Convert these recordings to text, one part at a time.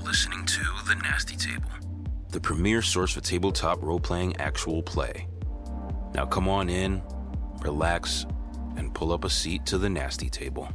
listening to The Nasty Table, the premier source for tabletop role-playing actual play. Now come on in, relax, and pull up a seat to The Nasty Table.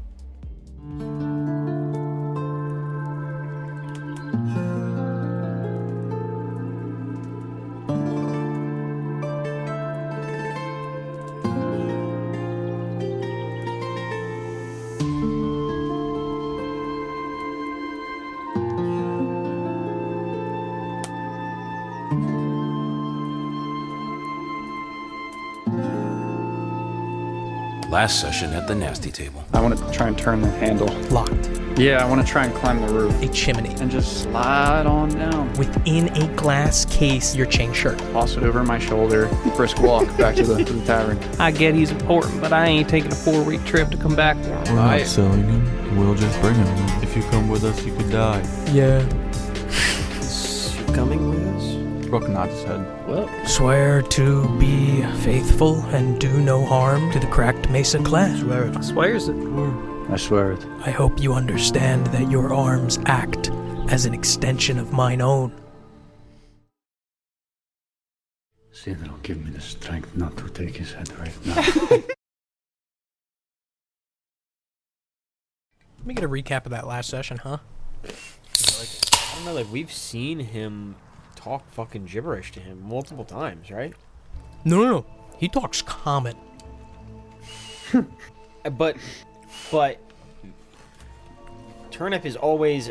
Last session at The Nasty Table. I want to try and turn the handle. Locked. Yeah, I want to try and climb the roof. A chimney. And just slide on down. Within a glass case, your chain shirt. Toss it over my shoulder. Brisk walk back to the tavern. I get he's important, but I ain't taking a 4-week trip to come back for him. We're not selling him. We'll just bring him. If you come with us, you could die. Yeah. Is you coming with us? Rook nods his head. Well, Swear to be faithful and do no harm to the Cracked Mesa clan. swear it. Swears it. I swear it. I hope you understand that your arms act as an extension of mine own. Sin will give me the strength not to take his head right now. Let me get a recap of that last session, huh? I don't know, like, we've seen him talk fucking gibberish to him multiple times, right? No. He talks common. But Turnip is always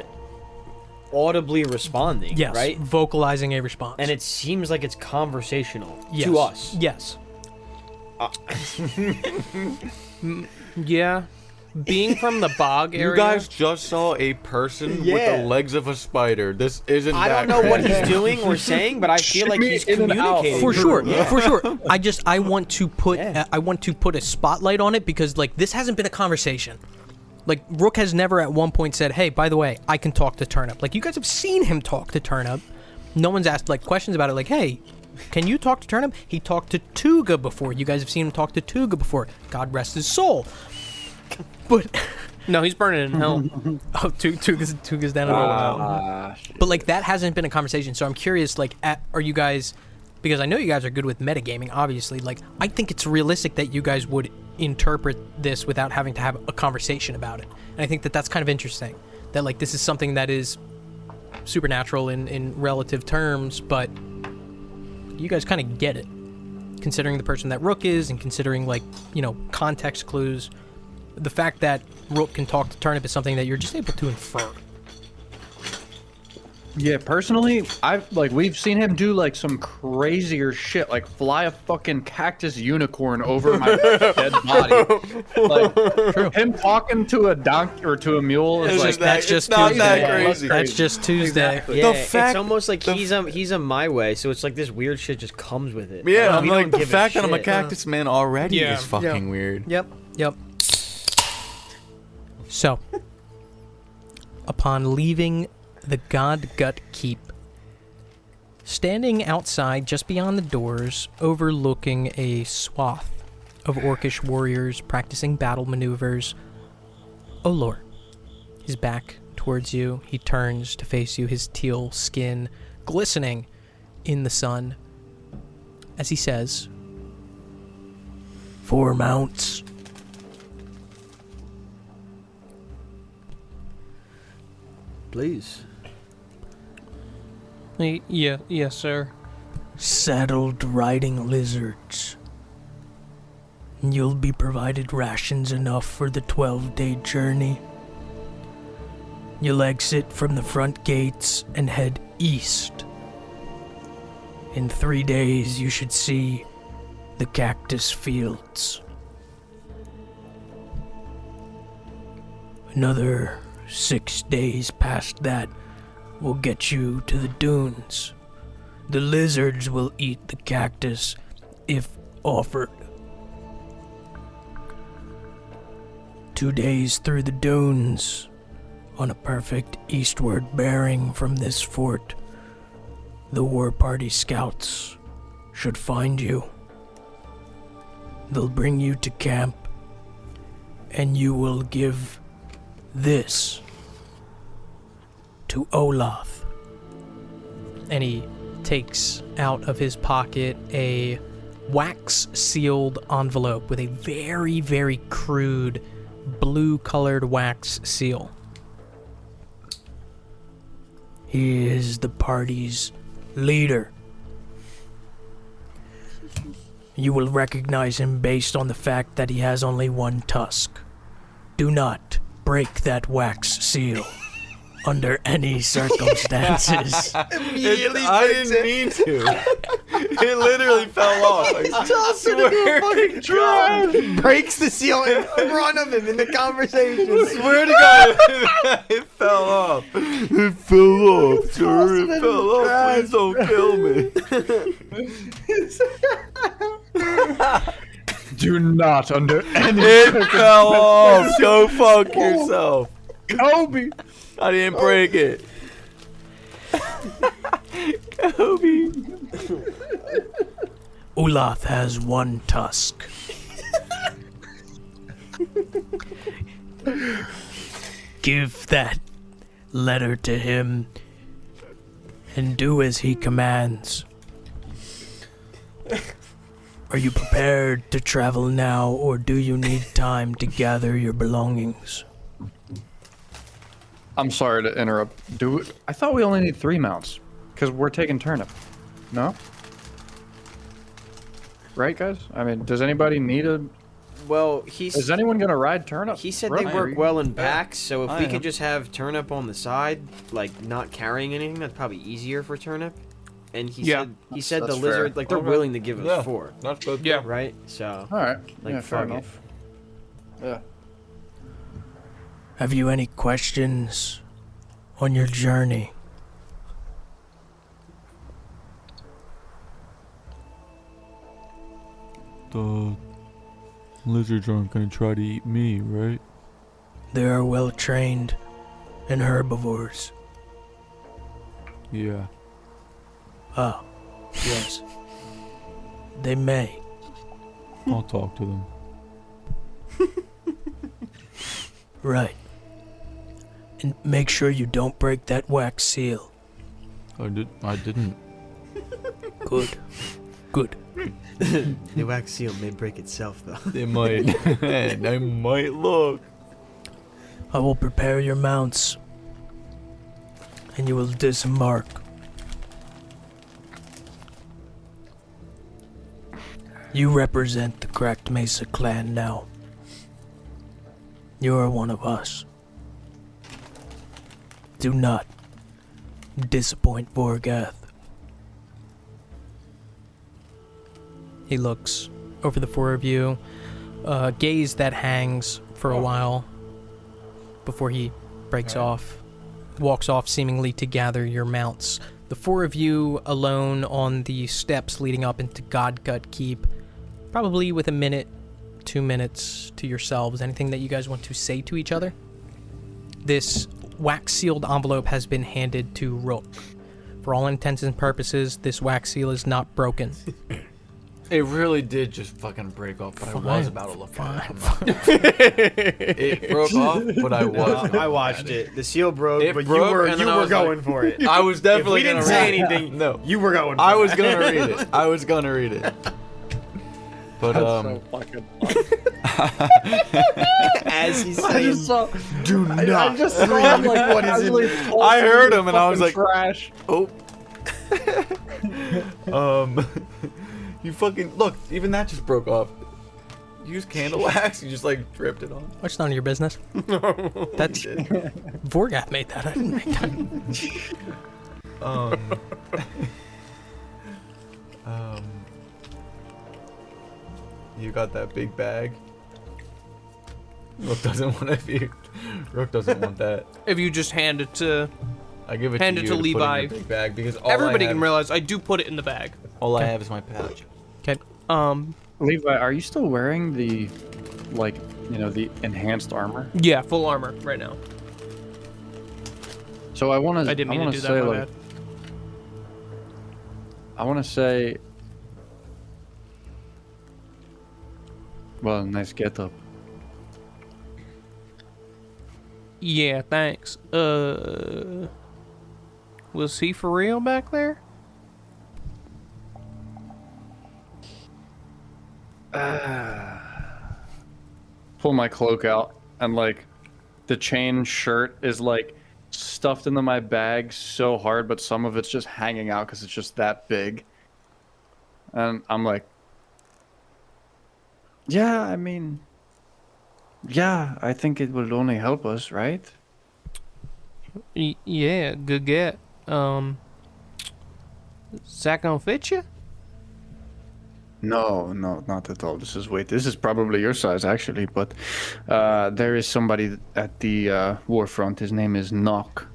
audibly responding, Yes. right? Vocalizing a response. And it seems like it's conversational Yes. to us. Yes. Yeah. Being from the bog area. You guys just saw a person with Yeah. the legs of a spider. This isn't I that don't know what crazy. he's doing or saying, but I feel like he's in and out. communicating. For sure, Yeah. for sure. I want to put Yeah. I want to put a spotlight on it because like this hasn't been a conversation. Like Rook has never at one point said, "Hey, by the way, I can talk to Turnip." Like you guys have seen him talk to Turnip. No one's asked like questions about it. Like, "Hey, can you talk to Turnip?" He talked to Tuga before. You guys have seen him talk to Tuga before. God rest his soul. But No, he's burning in hell. oh, Tuga's down in hell. But like that hasn't been a conversation. So I'm curious. Like, are you guys? Because I know you guys are good with metagaming, obviously. Like, I think it's realistic that you guys would interpret this without having to have a conversation about it. And I think that that's kind of interesting. That, like, this is something that is supernatural in relative terms, but you guys kind of get it. Considering the person that Rook is and considering, like, you know, context clues. The fact that Rook can talk to Turnip is something that you're just able to infer. Yeah, personally, we've seen him do like some crazier shit, like fly a fucking cactus unicorn over my dead body. Like him talking to a donkey or to a mule is like that's just not Tuesday. that crazy. That's just Tuesday. Exactly. Yeah, The fact- it's almost like he's a my way, so it's like this weird shit just comes with it. Yeah, I'm we like, don't the give a fact that I'm a shit. cactus man already Yeah. is fucking weird. Yep. So, upon leaving the God Gut Keep, standing outside just beyond the doors, overlooking a swath of orcish warriors practicing battle maneuvers, Olor, his back towards you, he turns to face you, his teal skin glistening in the sun, as he says, 4 mounts. Please. Yeah, yes, sir. Saddled riding lizards. You'll be provided rations enough for the 12-day journey. You'll exit from the front gates and head east. In 3 days, you should see the cactus fields. Another 6 days past that will get you to the dunes. The lizards will eat the cactus if offered. 2 days through the dunes, on a perfect eastward bearing from this fort, the war party scouts should find you. They'll bring you to camp, and you will give this to to Olaf. And he takes out of his pocket a wax-sealed envelope with a very, very crude blue-colored wax seal. He is the party's leader. You will recognize him based on the fact that he has only one tusk. Do not break that wax seal under any circumstances. I didn't mean to. It literally fell off. I swear to God. Breaks the seal in front of him in the conversation. Swear to God, it fell off. It fell off, sir. It fell off. Please don't kill me. Do not under any It fell off. Go fuck yourself. Kobe. I didn't break it. Kobe. Olaf has one tusk. Give that letter to him and do as he commands. Are you prepared to travel now, or do you need time to gather your belongings? I'm sorry to interrupt. I thought we only need 3 mounts because we're taking turnip. No? Right, guys? I mean, does anybody need a... Well, Is anyone going to ride turnip? he said they work well in packs, so if we could just have turnip on the side, like not carrying anything, that's probably easier for turnip. And he said the that's lizard, fair. like they're willing to give us 4, That's good. Yeah. right? So, All right. like, Yeah, fair fuck it. enough. Yeah. Have you any questions on your journey? The lizards aren't gonna try to eat me, right? They are well trained and herbivores. Yeah. Oh, yes. They may. I'll talk to them. Right. And make sure you don't break that wax seal. I didn't. Good. Good. The wax seal may break itself, though. They might. They might look. I will prepare your mounts, and you will disembark. You represent the Cracked Mesa clan now. You are one of us. Do not disappoint Vorgath. He looks over the 4 of you, gaze that hangs for a while before he breaks off, walks off seemingly to gather your mounts. The 4 of you alone on the steps leading up into Godgut Keep, probably with a minute, 2 minutes to yourselves. Anything that you guys want to say to each other? This wax-sealed envelope has been handed to Rook. For all intents and purposes, this wax seal is not broken. It really did just fucking break off, but I was about to look at it. It broke off, but I was. I watched it. The seal broke, It but broke, you and then were I was going like- for it. I was definitely If we gonna didn't say read it. anything, No, you were going for I it. was gonna read it. I was gonna read it. But So fucking As he's I saying, just saw, do not. I just saw him like What is casually it? pull I heard through him and I was fucking like, trash. oh. You fucking look. Even that just broke off. You use candle wax. You just like dripped it on. That's none of your business. That's Vorgath made that. I didn't make that. You got that big bag. Rook doesn't want to be. Rook doesn't want that. If you just hand it to I give it Hand to it you to to put in Levi. your big bag because all everybody I have, can realize I do put it in the bag. all I have is my pouch. Okay. Levi, are you still wearing the, like, you know, the enhanced armor? Yeah, full armor right now. So I want to. I didn't mean to do that. say, My like, bad. I want to say. Well, nice getup. Yeah, thanks. Was he for real back there? Pull my cloak out, and like the chain shirt is like stuffed into my bag so hard, but some of it's just hanging out because it's just that big. And I'm like, yeah, I mean, yeah, I think it will only help us, right? Yeah, good get. Is that gonna fit you? No, not at all. This is probably your size actually, but there is somebody at the war front. His name is Knock.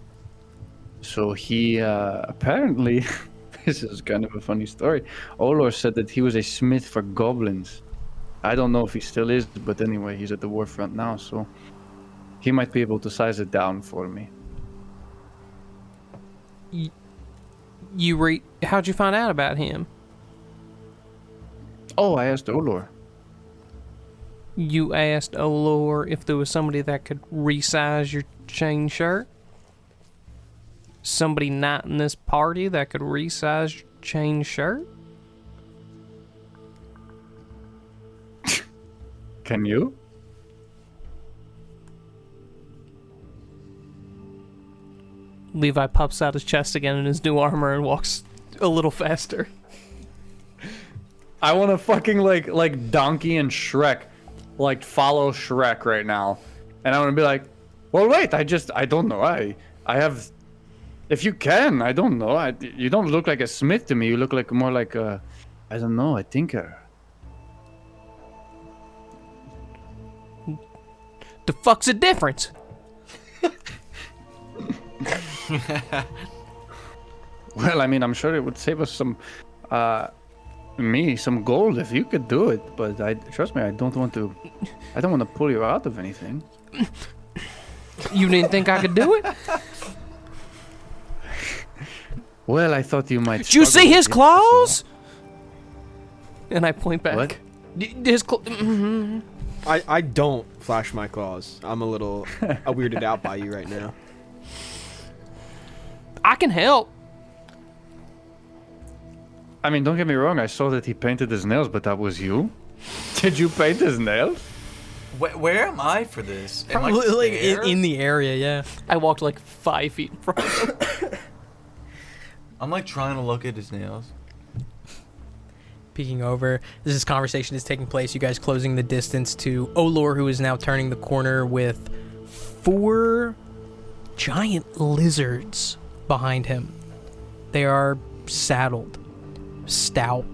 So he apparently, this is kind of a funny story. Olor said that he was a smith for goblins. I don't know if he still is, but anyway, he's at the war front now, so he might be able to size it down for me. How'd you find out about him? Oh, I asked Olor. You asked Olor if there was somebody that could resize your chain shirt? Somebody not in this party that could resize your chain shirt? Can you? Levi pops out his chest again in his new armor and walks a little faster. I want to fucking like Donkey and Shrek, like follow Shrek right now, and I want to be like, well, wait, I don't know, I have, if you can, I don't know, you don't look like a smith to me, you look like more like a, I don't know, a tinker. The fuck's the difference? Well, I mean, I'm sure it would save us some gold if you could do it, but trust me, I don't want to pull you out of anything. You didn't think I could do it? Well, I thought you might. Did you see his claws? And I point back. What? His I don't flash my claws. I'm a little weirded out by you right now. I can help. I mean, don't get me wrong, I saw that he painted his nails, but that was you? Did you paint his nails? Where am I for this? Am I Probably like there? in the area, yeah. I walked like 5 feet in front of him. I'm like trying to look at his nails. Peeking over. This conversation is taking place. You guys closing the distance to Olor, who is now turning the corner with 4 giant lizards behind him. They are saddled, stout,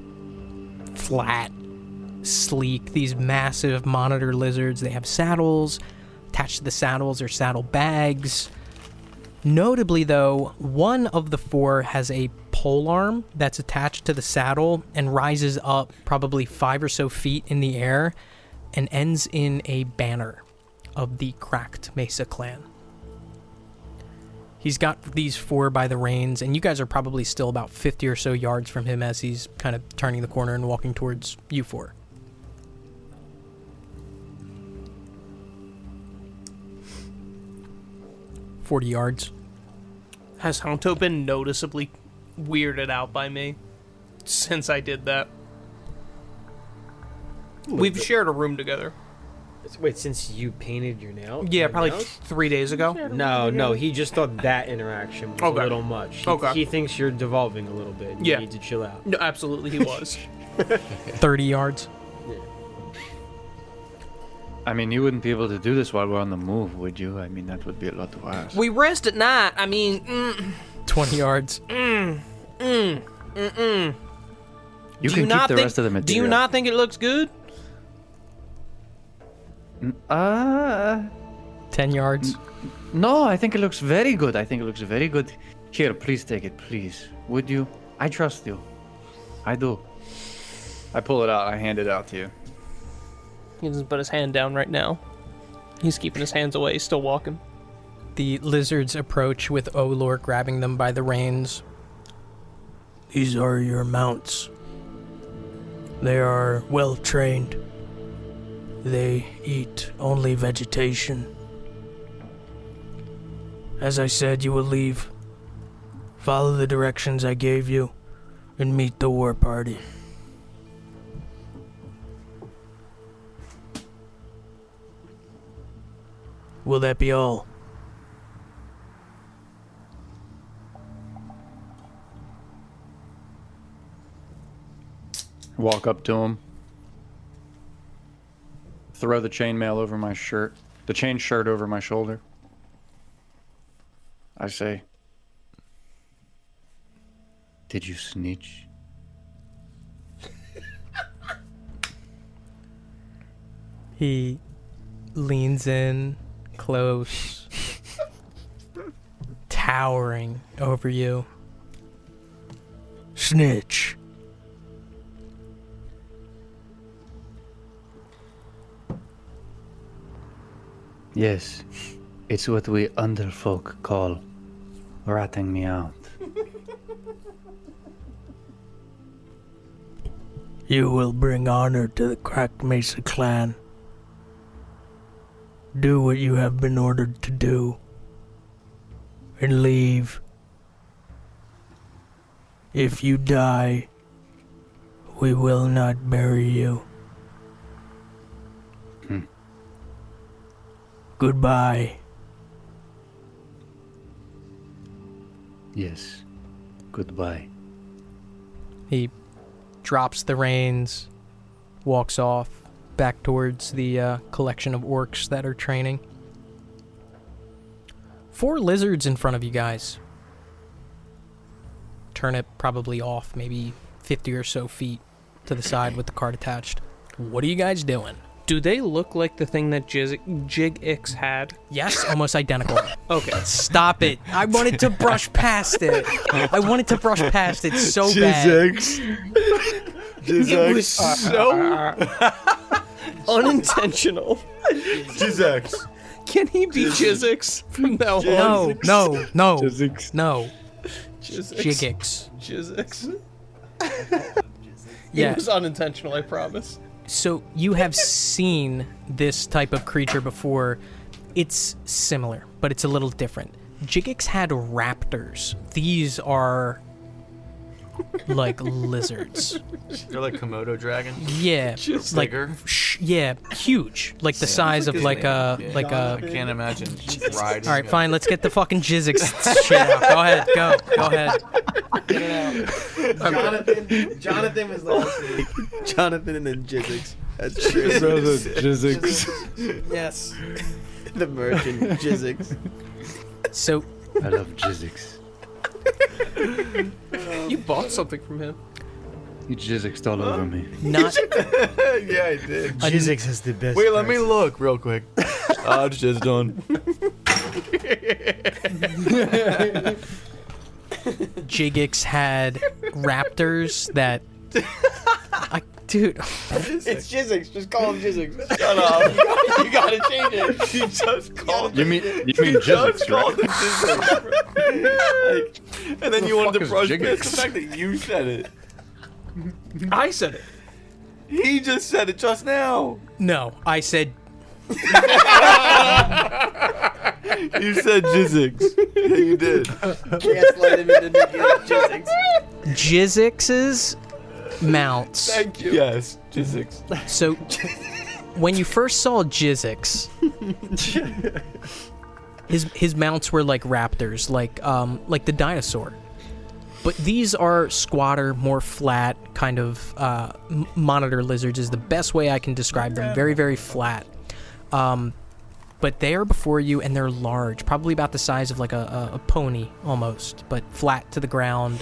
flat, sleek. These massive monitor lizards. They have saddles. Attached to the saddles are saddle bags. Notably, though, one of the 4 has a pole arm that's attached to the saddle and rises up probably 5 or so feet in the air and ends in a banner of the Cracked Mesa clan. He's got these 4 by the reins, and you guys are probably still about 50 or so yards from him as he's kind of turning the corner and walking towards you 4. "40 yards. Has Honto been noticeably weirded out by me since I did that? We've shared a room together. Wait, since you painted your nails? Yeah, probably 3 days ago. No, he just thought that interaction was a little much. He thinks you're devolving a little bit. And Yeah. You need to chill out. No, absolutely, he was. 30 yards. I mean, you wouldn't be able to do this while we're on the move, would you? I mean, that would be a lot to ask. We rest at night. I mean, 20 yards. You can keep the rest of the material. Do you not think it looks good? 10 yards. No, I think it looks very good. Here, please take it, please. Would you? I trust you. I do. I pull it out. I hand it out to you. He doesn't put his hand down right now. He's keeping his hands away, still walking. The lizards approach with Olor grabbing them by the reins. "These are your mounts. They are well trained. They eat only vegetation. As I said, you will leave Follow the directions I gave you and meet the war party. Will that be all? Walk up to him. Throw the chainmail over my shirt. The chain shirt over my shoulder. I say, Did you snitch? He leans in close, towering over you. Snitch. Yes. It's what we underfolk call ratting me out. You will bring honor to the Cracked Mesa clan. Do what you have been ordered to do. And leave. If you die, we will not bury you. Goodbye. Yes. Goodbye. He drops the reins, walks off, back towards the collection of orcs that are training. 4 lizards in front of you guys. Turnip probably off maybe 50 or so feet to the side with the cart attached. What are you guys doing? Do they look like the thing that Jig-Ix had? Yes, almost identical. Okay. Stop it. I wanted to brush past it. I wanted to brush past it so bad. It was so unintentional. Jizx. Can he be Jizix from now on? No. Jizix. No. Jizix. Jigix. It was unintentional, I promise. So you have seen this type of creature before. It's similar, but it's a little different. Jigix had raptors. These are like lizards. They're like Komodo dragons. Yeah, Just like bigger. yeah, huge, like the size of like a I can't imagine riding. All right, fine. Let's get the fucking Jizix shit out. Go ahead. Go ahead. Get it out. Jonathan was last week. Jonathan and then Jizix. That's true. Jizix. Yes. The merchant Jizix. So I love Jizix. You bought something from him. You jizzixed all over me. not Yeah, I did. Jizix is the best. Wait, let me look real quick. I just jizzed on. Jigix had raptors that. Dude, It's Jizix. Just call him Jizix. Shut up. You gotta change it. You just called You mean Jizix, called right? him Jizix. And then you wanted to is brush Jigix? past the fact that you said it. I said it. He just said it just now. no, I said You said Jizix. Yeah, you did. Gaslight him into making it Jizix. Jizix's mounts. Thank you. Yes, Jizix. So, when you first saw Jizix, his mounts were like raptors, like the dinosaur. But these are squatter, more flat, kind of monitor lizards is the best way I can describe them. Very, very flat. But they are before you, and they're large, probably about the size of like a pony almost, but flat to the ground.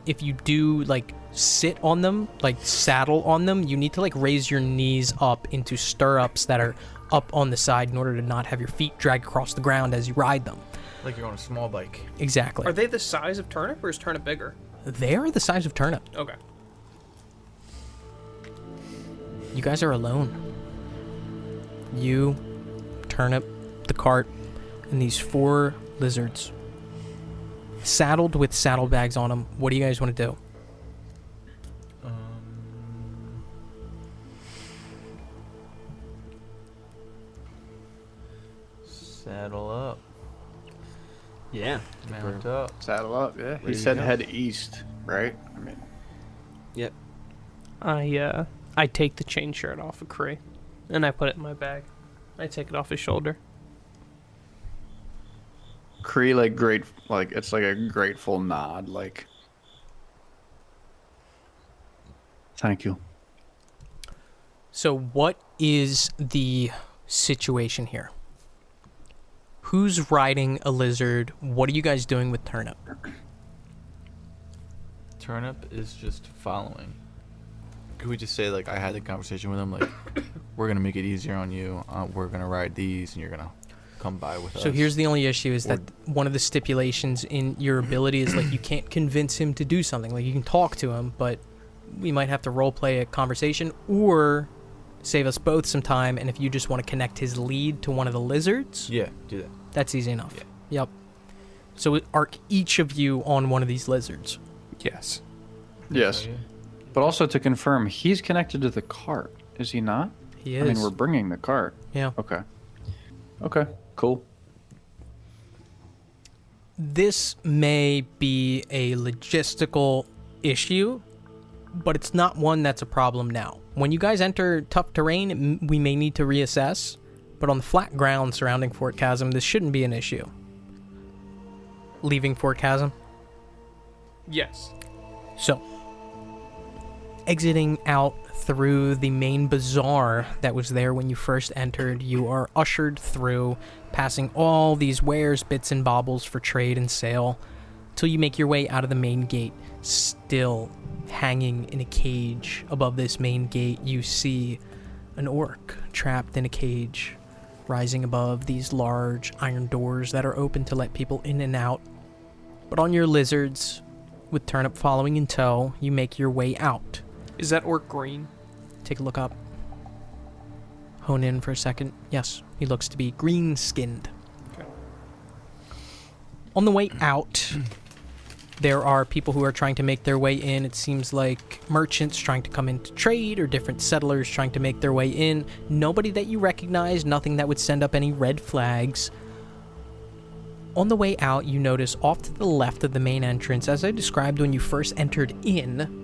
If you do like sit on them, like saddle on them, you need to like raise your knees up into stirrups that are up on the side in order to not have your feet drag across the ground as you ride them. Like you're on a small bike. Exactly. Are they the size of Turnip, or is Turnip bigger? They are the size of Turnip. Okay. You guys are alone. You, Turnip, the cart, and these 4 lizards. Saddled with saddlebags on them. What do you guys want to do? Saddle up. Yeah. Mount up. Saddle up, yeah. He to said go. head east, right? I mean, Yep. I take the chain shirt off of Kree, and I put it in my bag. I take it off his shoulder. Kree, like it's like a grateful nod, like. Thank you. So what is the situation here? Who's riding a lizard? What are you guys doing with Turnip? Turnip is just following. Could we just say, like, I had the conversation with him, like, we're going to make it easier on you. We're going to ride these, and you're going to come by with us. So here's the only issue is that one of the stipulations in your ability is, like, you can't convince him to do something. Like, you can talk to him, but we might have to roleplay a conversation or save us both some time, and if you just want to connect his lead to one of the lizards, Yeah, do that. that's easy enough. Yeah. Yep. So are each of you on one of these lizards? Yes. Yes. But also to confirm, he's connected to the cart, is he not? He is. I mean, we're bringing the cart. Yeah. Okay. Okay, cool. This may be a logistical issue, but it's not one that's a problem now. When you guys enter tough terrain, we may need to reassess, but on the flat ground surrounding Fort Kazszem, this shouldn't be an issue. Leaving Fort Kazszem? Yes. So, exiting out through the main bazaar that was there when you first entered, you are ushered through, passing all these wares, bits and baubles for trade and sale, till you make your way out of the main gate. Still hanging in a cage above this main gate, you see an orc trapped in a cage, rising above these large iron doors that are open to let people in and out. But on your lizards, with Turnip following in tow, you make your way out. Is that orc green? Take a look up. Hone in for a second. Yes, he looks to be green-skinned. Okay. On the way out, there are people who are trying to make their way in. It seems like merchants trying to come in to trade or different settlers trying to make their way in. Nobody that you recognize, nothing that would send up any red flags. On the way out, you notice off to the left of the main entrance, as I described when you first entered in,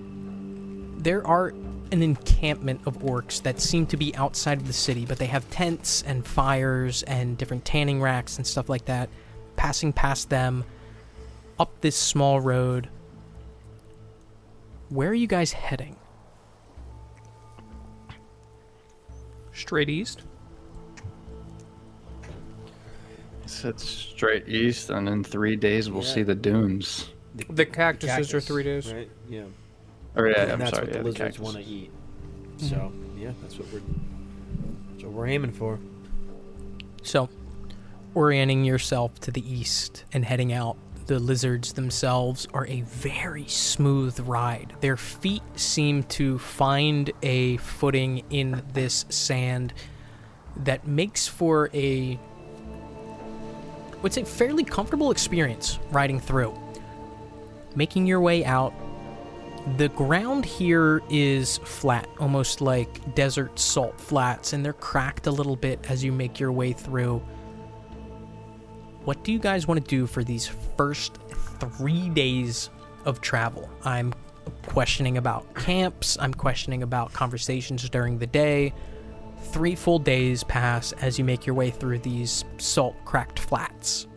there are an encampment of orcs that seem to be outside of the city, but they have tents and fires and different tanning racks and stuff like that. Passing past them, up this small road. Where are you guys heading? Straight east? It's straight east, and in 3 days we'll see the dunes. The cactuses are 3 days. Right? Yeah. Or yeah, And I'm that's sorry, what yeah, the the lizards cactus. want to eat. So, yeah, that's what we're aiming for. So, orienting yourself to the east and heading out. The lizards themselves are a very smooth ride. Their feet seem to find a footing in this sand that makes for a, I would say, fairly comfortable experience riding through. Making your way out, the ground here is flat, almost like desert salt flats, and they're cracked a little bit as you make your way through. What do you guys want to do for these first 3 days of travel? I'm questioning about camps. I'm questioning about conversations during the day. 3 full days pass as you make your way through these salt-cracked flats.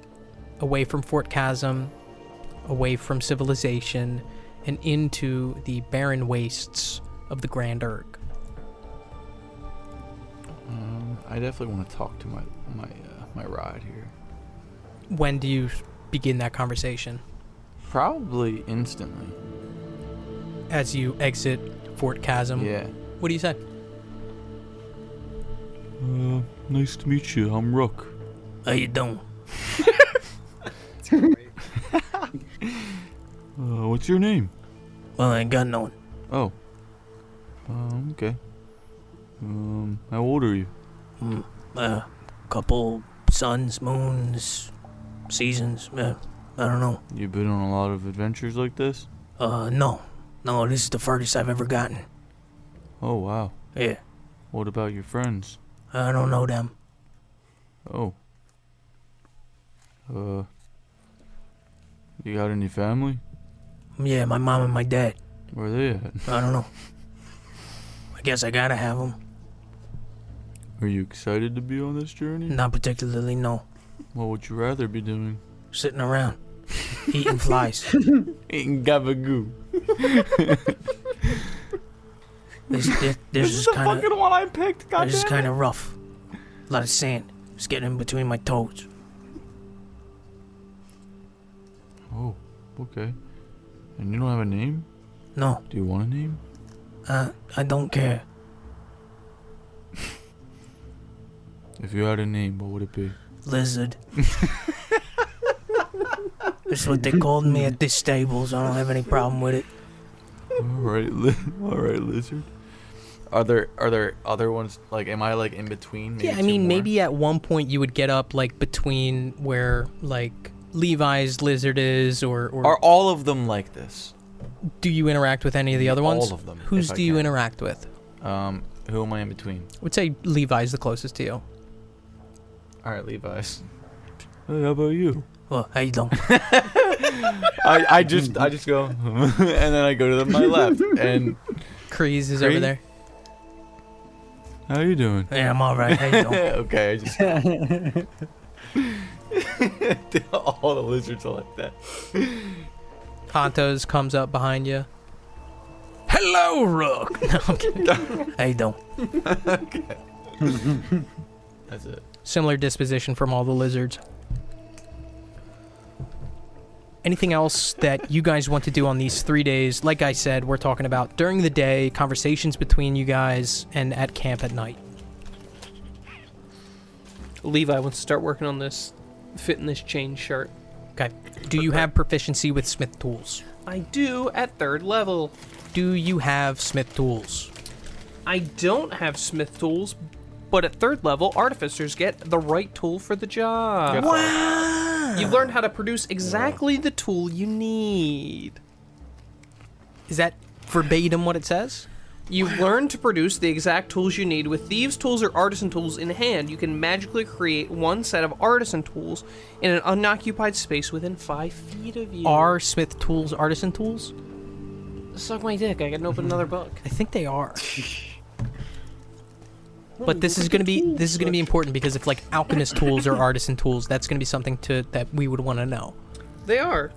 Away from Fort Kazszem, away from civilization, and into the barren wastes of the Grand Urg. I definitely want to talk to my ride here. When do you begin that conversation? Probably instantly. As you exit Fort Kazszem? Yeah. What do you say? Nice to meet you. I'm Rook. How you doing? What's your name? Well, I ain't got no one. Oh. Okay. How old are you? Couple suns, moons, seasons. I don't know. You been on a lot of adventures like this? No. No, this is the furthest I've ever gotten. Oh, wow. Yeah. What about your friends? I don't know them. Oh. You got any family? Yeah, my mom and my dad. Where are they at? I don't know. I guess I gotta have them. Are you excited to be on this journey? Not particularly, no. What would you rather be doing? Sitting around, eating flies. Eating gabagoo. This is kind of one I picked. this is kind of rough. A lot of sand. It's getting in between my toes. Oh, okay. And you don't have a name? No, Do you want a name? I don't care. If you had a name, what would it be? Lizard. That's what they called me at this stable, so I don't have any problem with it. Alright, lizard. Are there other ones, like, am I, like, in between? Yeah, I mean, maybe at one point you would get up, like, between where, like, Levi's lizard is, or Are all of them like this? do you interact with any of the other ones? All of them. Whose if I do you can. interact with? Who am I in between? I would say Levi's the closest to you. Alright, Levi's. Hey, how about you? Well, how you doing? I just go, and then I go to my left, and Kreese is Kree? over there. how you doing? Yeah, I'm alright. How you doing? Okay, I just all the lizards are like that. Hontos comes up behind you. Hello, Rook. No, I'm kidding. How you doing? That's it. Similar disposition from all the lizards. Anything else that you guys want to do on these 3 days? Like I said, we're talking about during the day, conversations between you guys, and at camp at night. Levi wants to start working on this, fitting this chain shirt. Okay. Do you have proficiency with smith tools? I do at 3rd level. Do you have smith tools? I don't have smith tools, but at 3rd level, artificers get the right tool for the job. Wow! You've learned how to produce exactly the tool you need. Is that verbatim what it says? You've learned to produce the exact tools you need. With thieves' tools or artisan tools in hand, you can magically create one set of artisan tools in an unoccupied space within 5 feet of you. Are smith tools artisan tools? Suck my dick, I can open another book. I think they are. But this is gonna be important because if like alchemist tools or artisan tools, that's gonna be something that we would want to know. They are.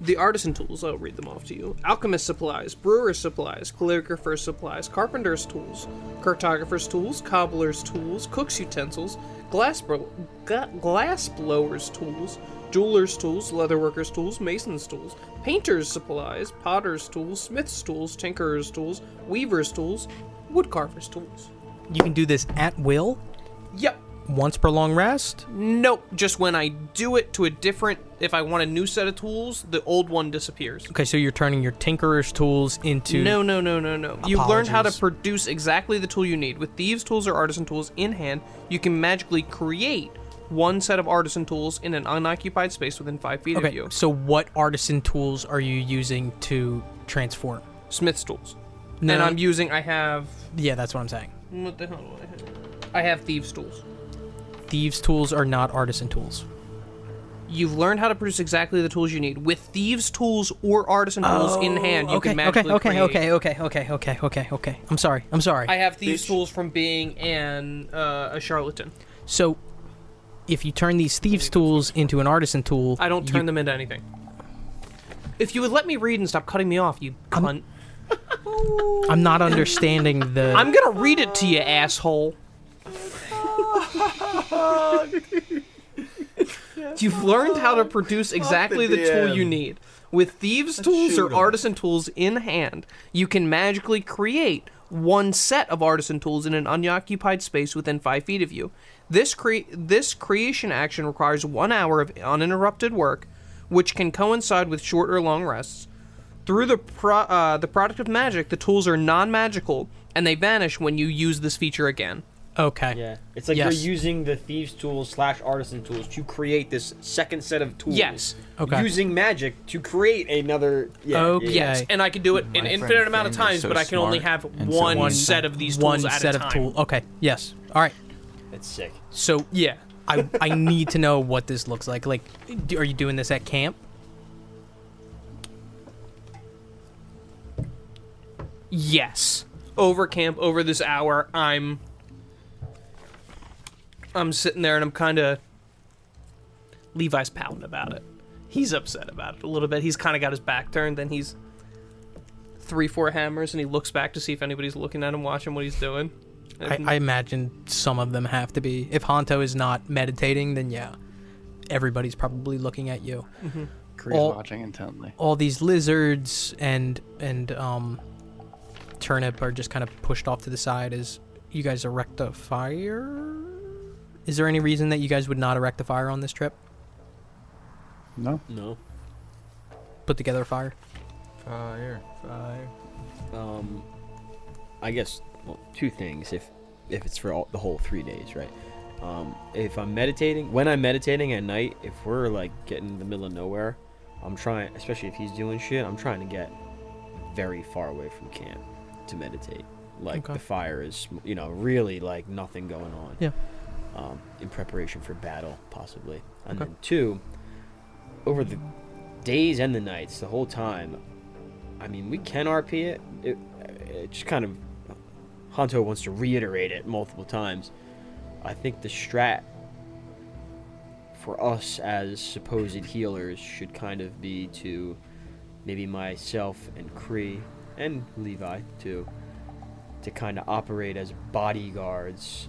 The artisan tools, I'll read them off to you. Alchemist supplies, brewer's supplies, calligrapher's supplies, carpenter's tools, cartographer's tools, cobbler's tools, cook's utensils, glass blower's tools, jeweler's tools, leatherworker's tools, mason's tools, painter's supplies, potter's tools, smith's tools, tinkerer's tools, weaver's tools, woodcarver's tools. You can do this at will? Yep. Once per long rest? Nope. Just when I do it to a different... If I want a new set of tools, the old one disappears. Okay, so you're turning your tinkerer's tools into... No. You've learned how to Apologies. produce exactly the tool you need. With thieves' tools or artisan tools in hand, you can magically create one set of artisan tools in an unoccupied space within 5 feet of Okay, you. so what artisan tools are you using to transform? Smith's tools. No. And I have... Yeah, that's what I'm saying. What the hell do I have? I have thieves' tools. Thieves' tools are not artisan tools. You've learned how to produce exactly the tools you need. With thieves' tools or artisan tools in hand, you can magically create... Okay. I'm sorry. I have thieves' tools from being a charlatan. So, if you turn these thieves' tools into an artisan tool... I don't turn them into anything. If you would let me read and stop cutting me off, you cunt. I'm not understanding the... I'm gonna read it to you, asshole. You've learned how to produce exactly the tool you need. With thieves' tools or artisan tools in hand, you can magically create one set of artisan tools in an unoccupied space within 5 feet of you. This creation action requires 1 hour of uninterrupted work, which can coincide with short or long rests. Through the product of magic, the tools are non-magical, and they vanish when you use this feature again. Okay. Yeah, it's like Yes. you're using the thieves' tools / artisan tools to create this second set of tools. Yes. Okay. Using magic to create another. Yeah, Okay. yeah. Yes, and I can do it an My infinite friend amount of Fang is times, so but I can only smart have and so one one set of these tools One at set a of time. tools. Okay. Yes. All right. It's sick. So Yeah. I need to know what this looks like. Like, are you doing this at camp? Yes. Over camp, over this hour, I'm sitting there and I'm kind of... Levi's pouting about it. He's upset about it a little bit. He's kind of got his back turned, then he's 3-4 hammers, and he looks back to see if anybody's looking at him, watching what he's doing. I imagine some of them have to be. If Honto is not meditating, then yeah, everybody's probably looking at you. Mm-hmm. Kree's watching intently. All these lizards and Turnip are just kind of pushed off to the side as you guys erect a fire. Is there any reason that you guys would not erect a fire on this trip? No. No. Put together a fire? Fire. I guess, well, two things. If it's for the whole 3 days, right? If I'm meditating, when I'm meditating at night, if we're like getting in the middle of nowhere, I'm trying, especially if he's doing shit, I'm trying to get very far away from camp to meditate. Like the fire is, really like nothing going on. Yeah. In preparation for battle, possibly. And then two, over the days and the nights, the whole time, I mean, we can RP it. It just kind of, Honto wants to reiterate it multiple times. I think the strat for us as supposed healers should kind of be to maybe myself and Kree and Levi too, to kind of operate as bodyguards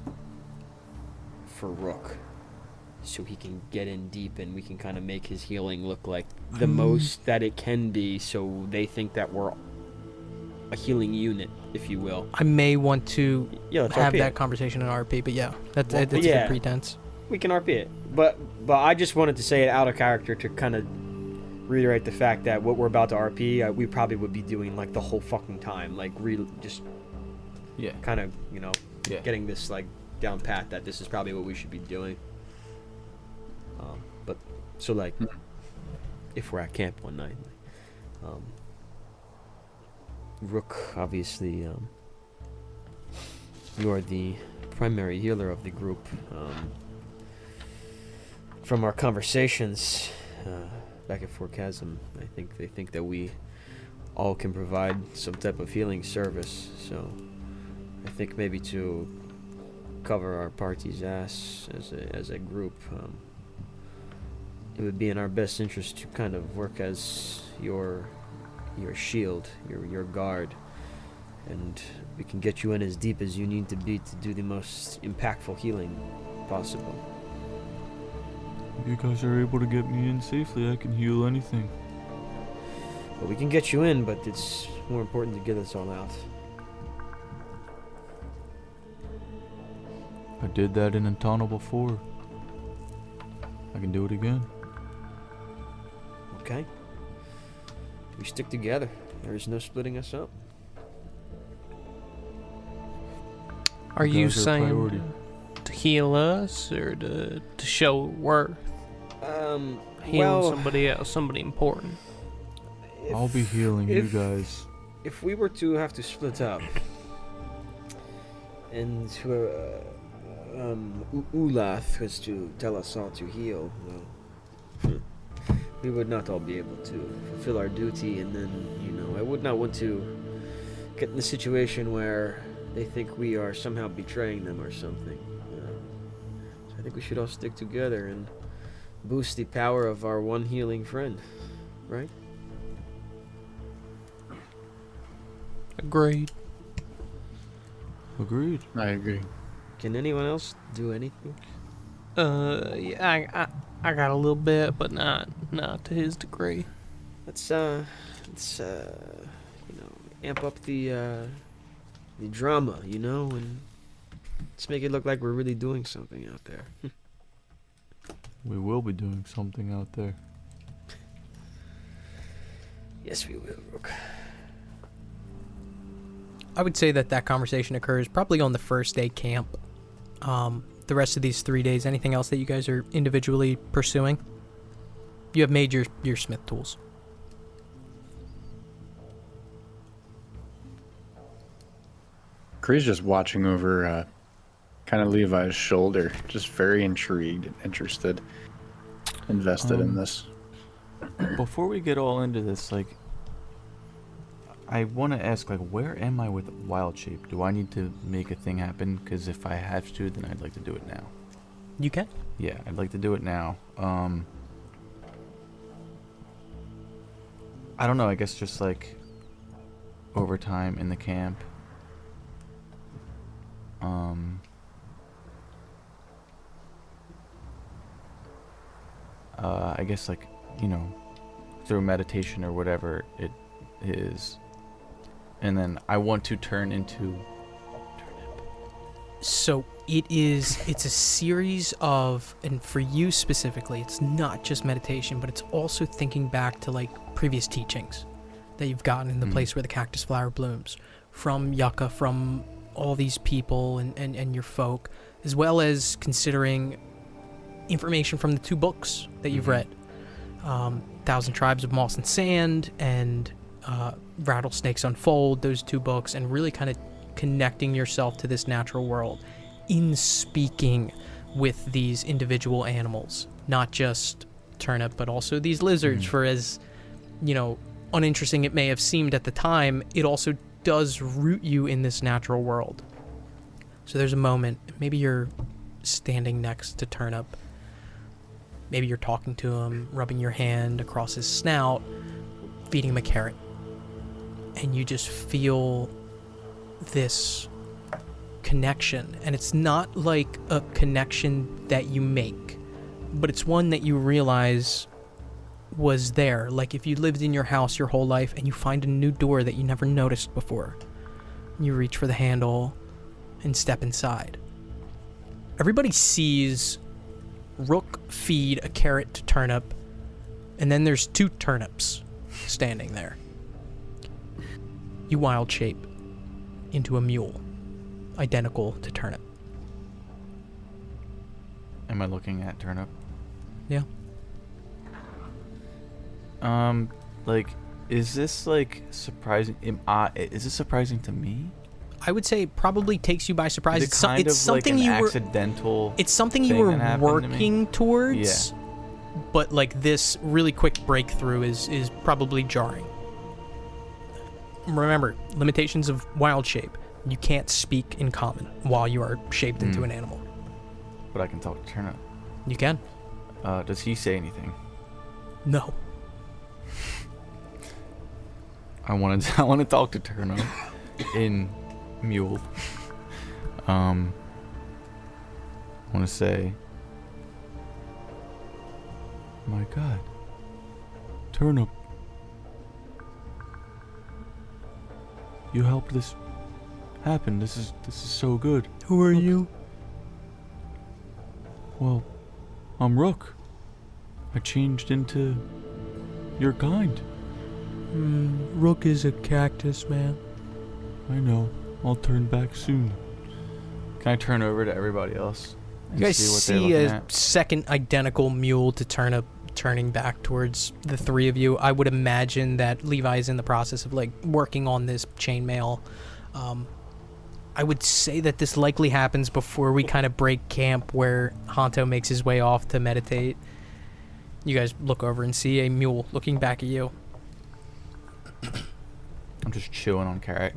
for Rook, so he can get in deep and we can kind of make his healing look like the most that it can be, so they think that we're a healing unit, if you will. I may want to have RP that conversation in RP, but yeah, that's a good pretense. We can RP it, but I just wanted to say it out of character to kind of reiterate the fact that what we're about to RP, we probably would be doing like the whole fucking time, like kind of getting this like down pat that this is probably what we should be doing. But so like if we're at camp one night, Rook, obviously, you're the primary healer of the group. From our conversations back at Fort Kazszem, I think they think that we all can provide some type of healing service. So I think maybe to cover our party's ass as a group, it would be in our best interest to kind of work as your shield, your guard, and we can get you in as deep as you need to be to do the most impactful healing possible. If you guys are able to get me in safely, I can heal anything. Well, we can get you in, but it's more important to get us all out. I did that in Antana before. I can do it again. Okay. We stick together. There is no splitting us up. Are you guys are a saying priority. to heal us or to show worth? Healing somebody else, somebody important. I'll be healing you guys. If we were to have to split up, and Ulath was to tell us all to heal, well, we would not all be able to fulfill our duty, and then, I would not want to get in the situation where they think we are somehow betraying them or something. So I think we should all stick together and boost the power of our one healing friend, right? Agreed. Agreed. I agree. Can anyone else do anything? Yeah, I got a little bit, but not to his degree. Let's amp up the drama, and let's make it look like we're really doing something out there. We will be doing something out there. Yes, we will, Rook. I would say that conversation occurs probably on the first day camp. The rest of these 3 days, anything else that you guys are individually pursuing? You have made your smith tools. Kree's just watching over kind of Levi's shoulder, just very intrigued and interested, invested in this. Before we get all into this, like, I want to ask, like, where am I with wild shape? Do I need to make a thing happen? Because if I have to, then I'd like to do it now. You can. Yeah, I'd like to do it now. I don't know. I guess just like over time in the camp. I guess like, you know, through meditation or whatever it is. And then I want to turn into So it's a series of, and for you specifically, it's not just meditation, but it's also thinking back to like previous teachings that you've gotten in the place where the cactus flower blooms, from Yucca, from all these people and your folk, as well as considering information from the 2 books that you've read, Thousand Tribes of Moss and Sand and Rattlesnakes Unfold, those 2 books, and really kind of connecting yourself to this natural world in speaking with these individual animals, not just turnip, but also these lizards. For as, you know, uninteresting it may have seemed at the time, it also does root you in this natural world. So there's a moment, maybe you're standing next to Turnip, maybe you're talking to him, rubbing your hand across his snout, feeding him a carrot, and you just feel this connection. And it's not like a connection that you make, but it's one that you realize was there. Like if you lived in your house your whole life and you find a new door that you never noticed before, you reach for the handle and step inside. Everybody sees Rook feed a carrot to Turnip, and then there's 2 turnips standing there. You wild shape into a mule, identical to Turnip. Am I looking at Turnip? Yeah. Like, is this like surprising? Is this surprising to me? I would say it probably takes you by surprise. Is it kind it's of something like an you were. accidental. It's something you thing were that happened to me? working towards. Yeah. But like this really quick breakthrough is probably jarring. Remember, limitations of wild shape. You can't speak in common while you are shaped into an animal. But I can talk to Turnip. You can. Does he say anything? No. I want to talk to Turnip in mule. I want to say, my God, Turnip, you helped this happen. This is so good. Who are you? Well, I'm Rook. I changed into your kind. Rook is a cactus, man. I know. I'll turn back soon. Can I turn over to everybody else? And You guys see what see they're a looking at? second identical mule to Turnip turning back towards the 3 of you. I would imagine that Levi is in the process of like working on this chainmail. I would say that this likely happens before we kind of break camp, where Honto makes his way off to meditate. You guys look over and see a mule looking back at you. I'm just chewing on carrot.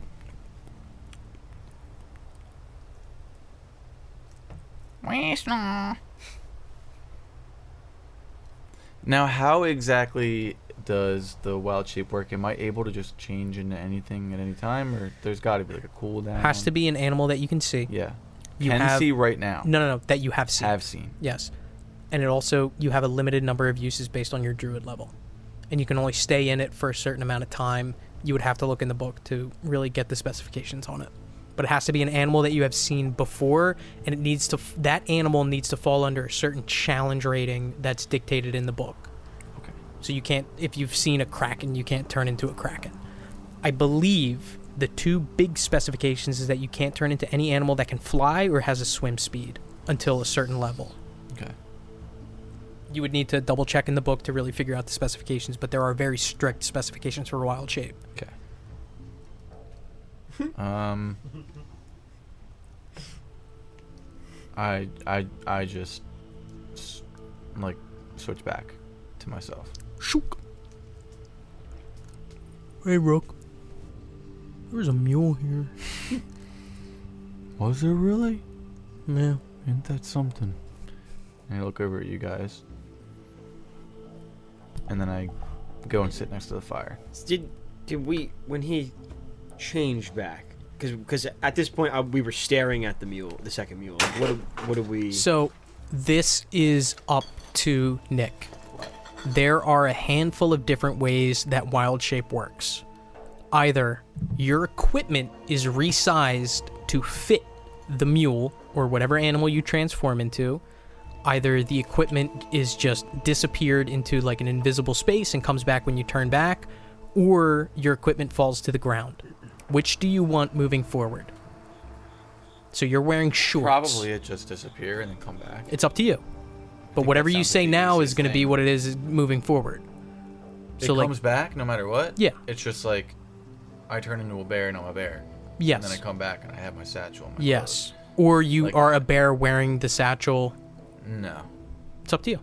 Now, how exactly does the wild shape work? Am I able to just change into anything at any time, or there's got to be like a cooldown? Has to be an animal that you can see. Yeah. You Can have- see right now. No, that you have seen. Have seen. Yes. And it also, you have a limited number of uses based on your druid level. And you can only stay in it for a certain amount of time. You would have to look in the book to really get the specifications on it. But it has to be an animal that you have seen before, and it needs to that animal needs to fall under a certain challenge rating that's dictated in the book. Okay. So you can't, if you've seen a kraken, you can't turn into a kraken. I believe the 2 big specifications is that you can't turn into any animal that can fly or has a swim speed until a certain level. Okay. You would need to double check in the book to really figure out the specifications, but there are very strict specifications for wild shape. Okay. I just like switch back to myself. Shook. Hey, Rook. There's a mule here. Was there really? Yeah. Ain't that something? And I look over at you guys. And then I go and sit next to the fire. Did we, when he changed back, because at this point we were staring at the second mule. Like, what did we? So this is up to Nick. There are a handful of different ways that wild shape works. Either your equipment is resized to fit the mule or whatever animal you transform into. Either the equipment is just disappeared into like an invisible space and comes back when you turn back, or your equipment falls to the ground. Which do you want moving forward? So you're wearing shorts. Probably it just disappear and then come back. It's up to you. But whatever you say now is going to be what it is moving forward. It So comes back no matter what? Yeah. It's just like, I turn into a bear and I'm a bear. Yes. And then I come back and I have my satchel and my Yes. Or you Like- are a bear wearing the satchel. clothes. No. It's up to you.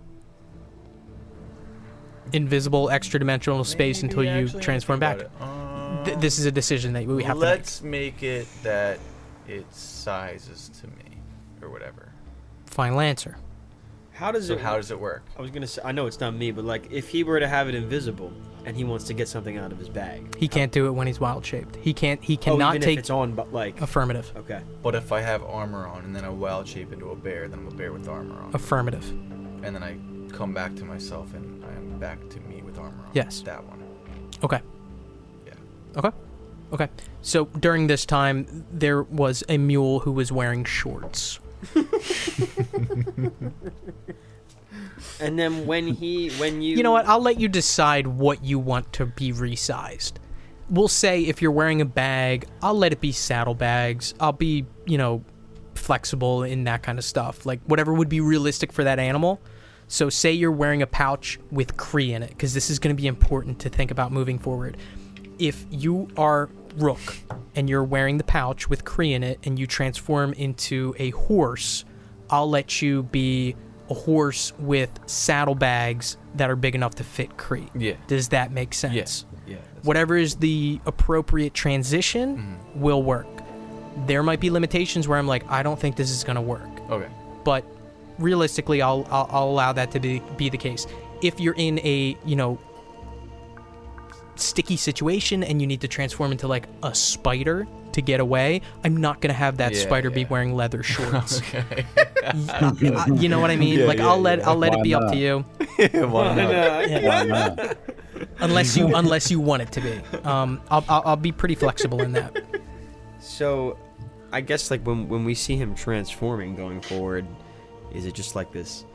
Invisible, extra-dimensional space until you transform back. This is a decision that we have to make. Let's make it that it sizes to me, or whatever. Final answer. How does So it? how does it work? I was gonna say, I know it's not me, but like if he were to have it invisible and he wants to get something out of his bag, He can't do it when he's wild-shaped. He can't. He oh, cannot even take if it's on, but like affirmative. okay. But if I have armor on and then I wild shape into a bear, then I'm a bear with armor on. Affirmative. And then I come back to myself and I am back to me with armor on. Yes. That one. Okay. Yeah. Okay. Okay. So during this time, there was a mule who was wearing shorts. And then when you You know what? I'll let you decide what you want to be resized. We'll say if you're wearing a bag, I'll let it be saddlebags. I'll be, flexible in that kind of stuff. Like whatever would be realistic for that animal. So say you're wearing a pouch with Kree in it, because this is going to be important to think about moving forward. If you are Rook and you're wearing the pouch with Kree in it and you transform into a horse, I'll let you be a horse with saddlebags that are big enough to fit Kree. Yeah. Does that make sense? Yes. Yeah. Whatever is the appropriate transition will work. There might be limitations where I'm like, I don't think this is going to work. Okay. But realistically, I'll allow that to be the case. If you're in a, sticky situation and you need to transform into like a spider to get away, I'm not going to have that spider be wearing leather shorts. Okay. You know what I mean? I'll let it be up to you. Why not? Why not? Unless you want it to be. I'll be pretty flexible in that. So, I guess like when we see him transforming going forward, is it just like this,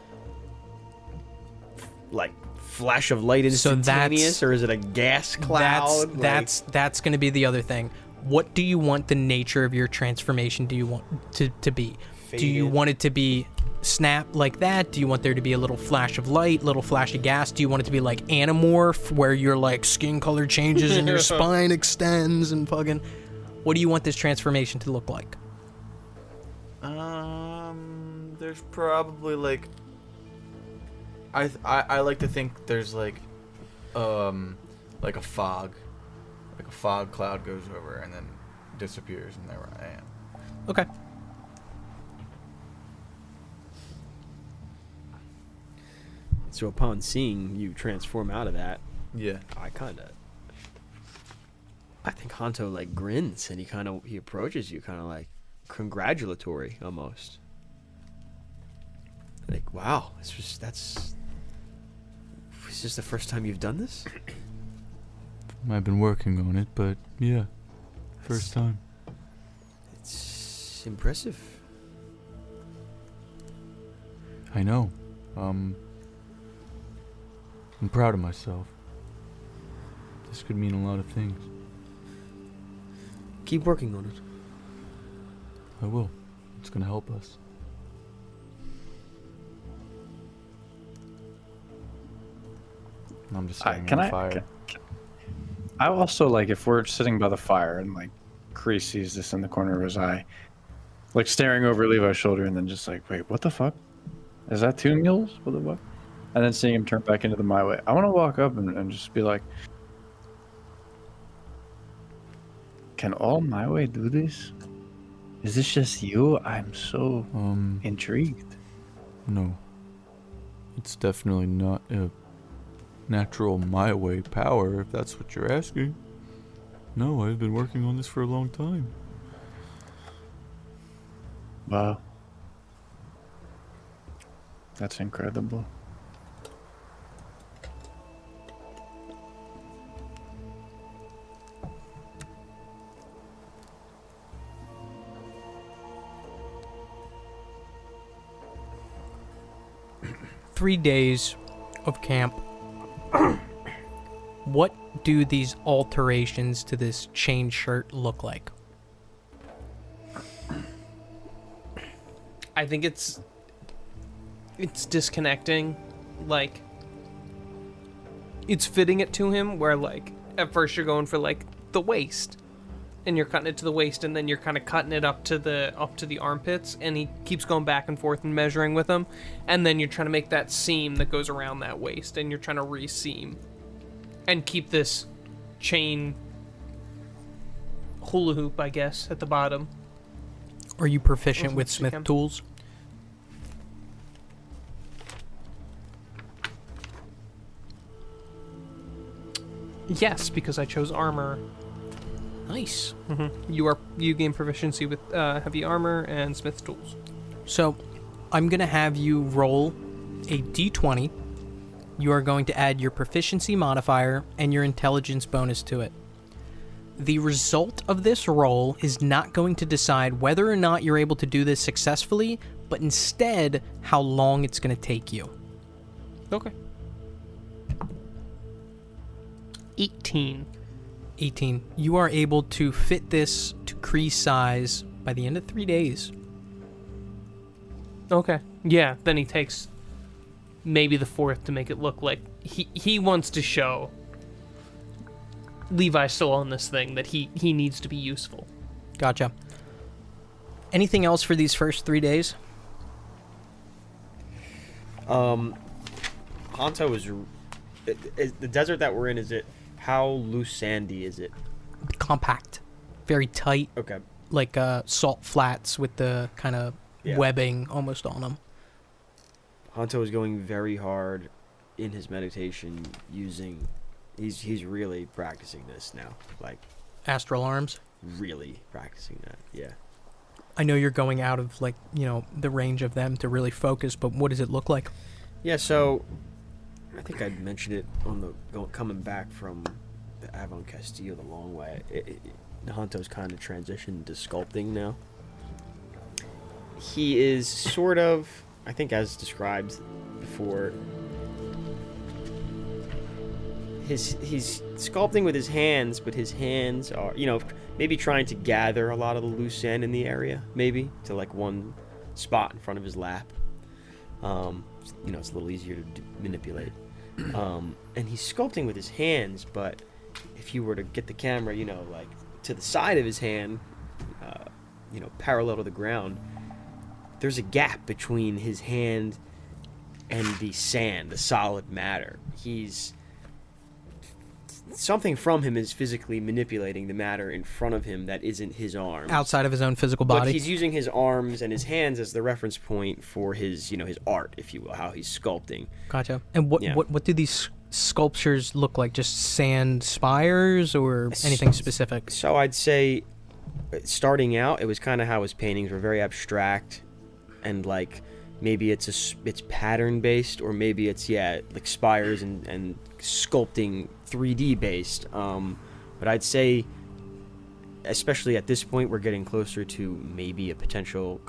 like flash of light instantaneous, or is it a gas cloud? That's going to be the other thing. What do you want the nature of your transformation? Do you want to be? Do you want it to be snap like that? Do you want there to be a little flash of light, little flash of gas? Do you want it to be like Animorph, where your like skin color changes and your spine extends and fucking? What do you want this transformation to look like? There's probably like, I like to think there's like a fog, like a fog cloud goes over and then disappears, and there I am. Okay. So upon seeing you transform out of that, Yeah. I think Hanto like grins and he approaches you kind of like congratulatory almost. Like, wow, is this the first time you've done this? I've been working on it, but yeah, first time. It's impressive. I know. I'm proud of myself. This could mean a lot of things. Keep working on it. I will. It's gonna help us. I'm just staring at the fire. I also like if we're sitting by the fire and like Kree sees this in the corner of his eye, like staring over Levi's shoulder and then just like, wait, what the fuck? Is that two mules? What the fuck? And then seeing him turn back into the my way. I want to walk up and just be like, Can all my way do this? Is this just you? I'm so intrigued. No. It's definitely not a natural my way power, if that's what you're asking. No, I've been working on this for a long time. Wow. That's incredible. Three days of camp. What do these alterations to this chain shirt look like? I think it's disconnecting. Like, it's fitting it to him where, like, at first you're going for, like, the waist. And you're cutting it to the waist, and then you're kind of cutting it up to the armpits, and he keeps going back and forth and measuring with them, and then you're trying to make that seam that goes around that waist, and you're trying to re-seam, and keep this chain hula hoop, I guess, at the bottom. Are you proficient with smith tools? Yes, because I chose armor. Nice. You gain proficiency with heavy armor and smith tools. So, I'm going to have you roll a d20. You are going to add your proficiency modifier and your intelligence bonus to it. The result of this roll is not going to decide whether or not you're able to do this successfully, but instead how long it's going to take you. Okay. 18. 18. You are able to fit this to crease size by the end of 3 days. Okay. Yeah, then he takes maybe the fourth to make it look like he wants to show Levi's still on this thing, that he needs to be useful. Gotcha. Anything else for these first 3 days? Hanto is the desert that we're in, is it, how loose sandy is it? Compact. Very tight. Okay. Like salt flats with the kind of webbing almost on them. Hanto is going very hard in his meditation using... He's really practicing this now. Like... Astral arms? Really practicing that, yeah. I know you're going out of, like, you know, the range of them to really focus, but what does it look like? Yeah, so... I think I mentioned it on the coming back from the Avon Castillo the long way. Hanto's kind of transitioned to sculpting now. He is sort of, I think as described before, he's sculpting with his hands, but his hands are, you know, maybe trying to gather a lot of the loose sand in the area, maybe, to like one spot in front of his lap. You know, it's a little easier to manipulate. And he's sculpting with his hands, but if you were to get the camera, you know, like to the side of his hand, you know, parallel to the ground, there's a gap between his hand and the sand, the solid matter. Something from him is physically manipulating the matter in front of him that isn't his arms. Outside of his own physical body. But he's using his arms and his hands as the reference point for his, you know, his art, if you will, how he's sculpting. Gotcha. And what do these sculptures look like? Just sand spires or anything specific? So I'd say, starting out, it was kind of how his paintings were very abstract, and like maybe it's pattern based, or maybe it's like spires and sculpting 3D based. But I'd say, especially at this point, we're getting closer to maybe a potential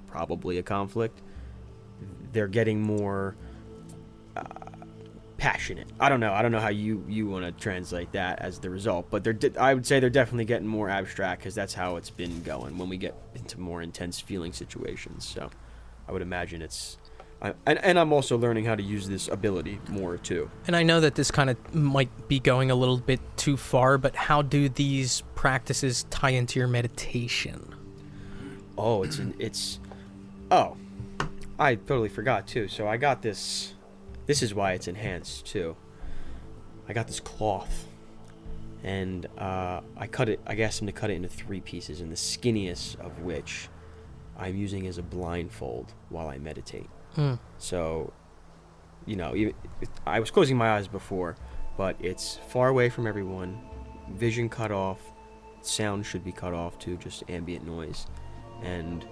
probably a conflict. They're getting more passionate. I don't know how you want to translate that as the result, but I would say they're definitely getting more abstract, because that's how it's been going when we get into more intense feeling situations. So I would imagine it's... And I'm also learning how to use this ability more too. And I know that this kind of might be going a little bit too far, but how do these practices tie into your meditation? Oh, oh, I totally forgot too. So I got this is why it's enhanced too. I got this cloth, and I asked him to cut it into 3 pieces, and the skinniest of which I'm using as a blindfold while I meditate. So, I was closing my eyes before, but it's far away from everyone, vision cut off, sound should be cut off too, just ambient noise, and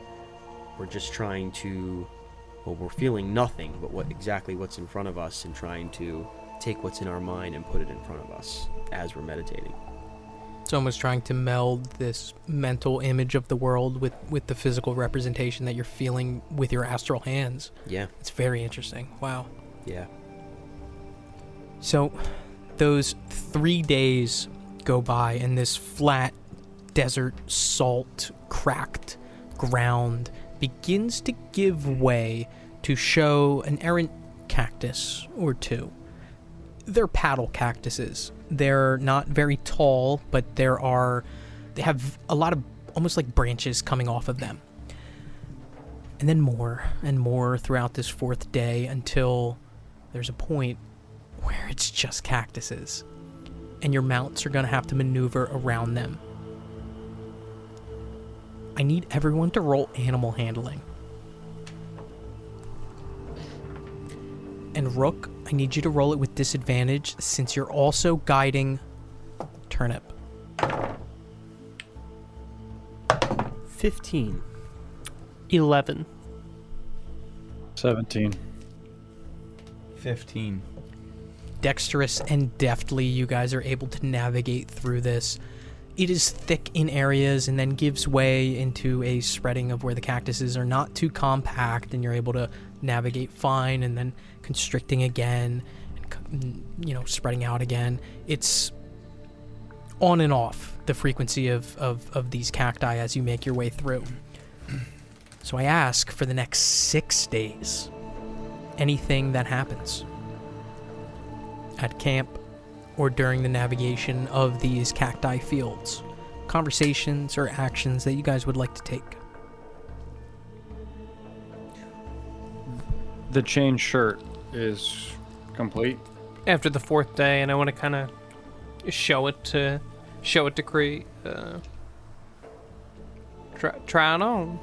we're just trying to, we're feeling nothing but what's in front of us, and trying to take what's in our mind and put it in front of us as we're meditating. It's almost trying to meld this mental image of the world with the physical representation that you're feeling with your astral hands. Yeah. It's very interesting. Wow. Yeah. So those 3 days go by, and this flat desert, salt, cracked ground begins to give way to show an errant cactus or two. They're paddle cactuses. They're not very tall, but they have a lot of almost like branches coming off of them. And then more and more throughout this 4th day, until there's a point where it's just cactuses, and your mounts are going to have to maneuver around them. I need everyone to roll animal handling. And Rook, I need you to roll it with disadvantage, since you're also guiding Turnip. 15. 11. 17. 15. Dexterous and deftly, you guys are able to navigate through this. It is thick in areas and then gives way into a spreading of where the cactuses are not too compact, and you're able to navigate fine, and then constricting again, and spreading out again. It's on and off the frequency of these cacti as you make your way through. So I ask, for the next 6 days, anything that happens at camp or during the navigation of these cacti fields, conversations or actions that you guys would like to take. The chain shirt is complete. After the 4th day, and I want to kind of show it to Cree. Try it on.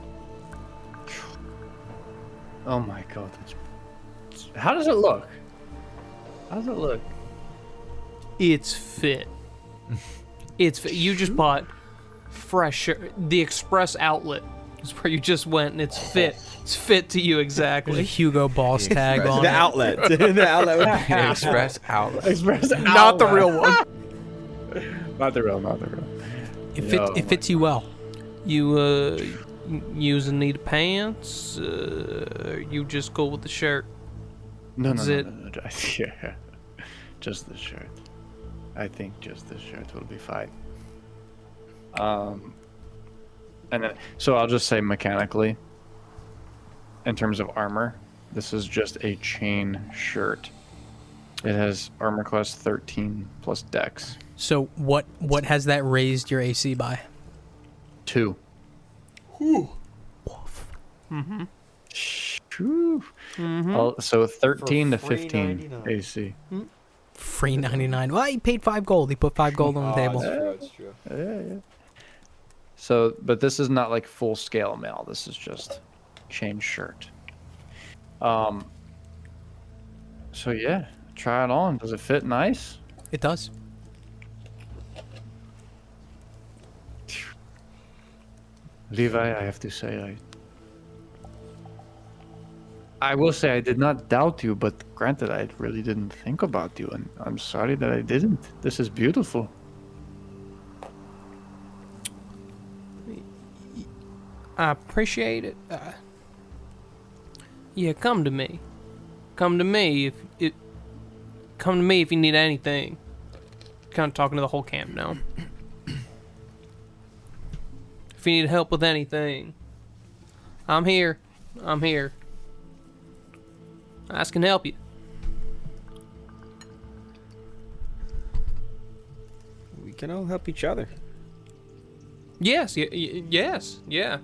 Oh my god. How does it look? How does it look? It's fit. It's fit. You just bought fresh shirt. The Express outlet is where you just went, and it's fit. It's fit to you There's a exactly. Hugo Boss tag on The it. outlet. The outlet. The Express outlet. Express Not the real one. Not the real. It fits you well. You using need of pants? You just go with the shirt. No. No. Yeah. Just the shirt. I think just the shirt will be fine. And then, so I'll just say mechanically, in terms of armor, this is just a chain shirt. It has armor class 13 plus dex. So what has that raised your AC by? 2. Mm-hmm. Shoo. So 13 to 15 $3.99. AC. Free 99. Well, he paid 5 gold. He put 5 gold on the table. That's true. Yeah. So, but this is not like full scale mail. This is just chain shirt. So yeah, try it on. Does it fit nice? It does. Levi, I have to say, I will say I did not doubt you, but granted, I really didn't think about you, and I'm sorry that I didn't. This is beautiful. I appreciate it. Yeah, come to me. Come to me if you need anything. Kind of talking to the whole camp now. If you need help with anything, I'm here. I can help you. We can all help each other. Yes, yes, yeah.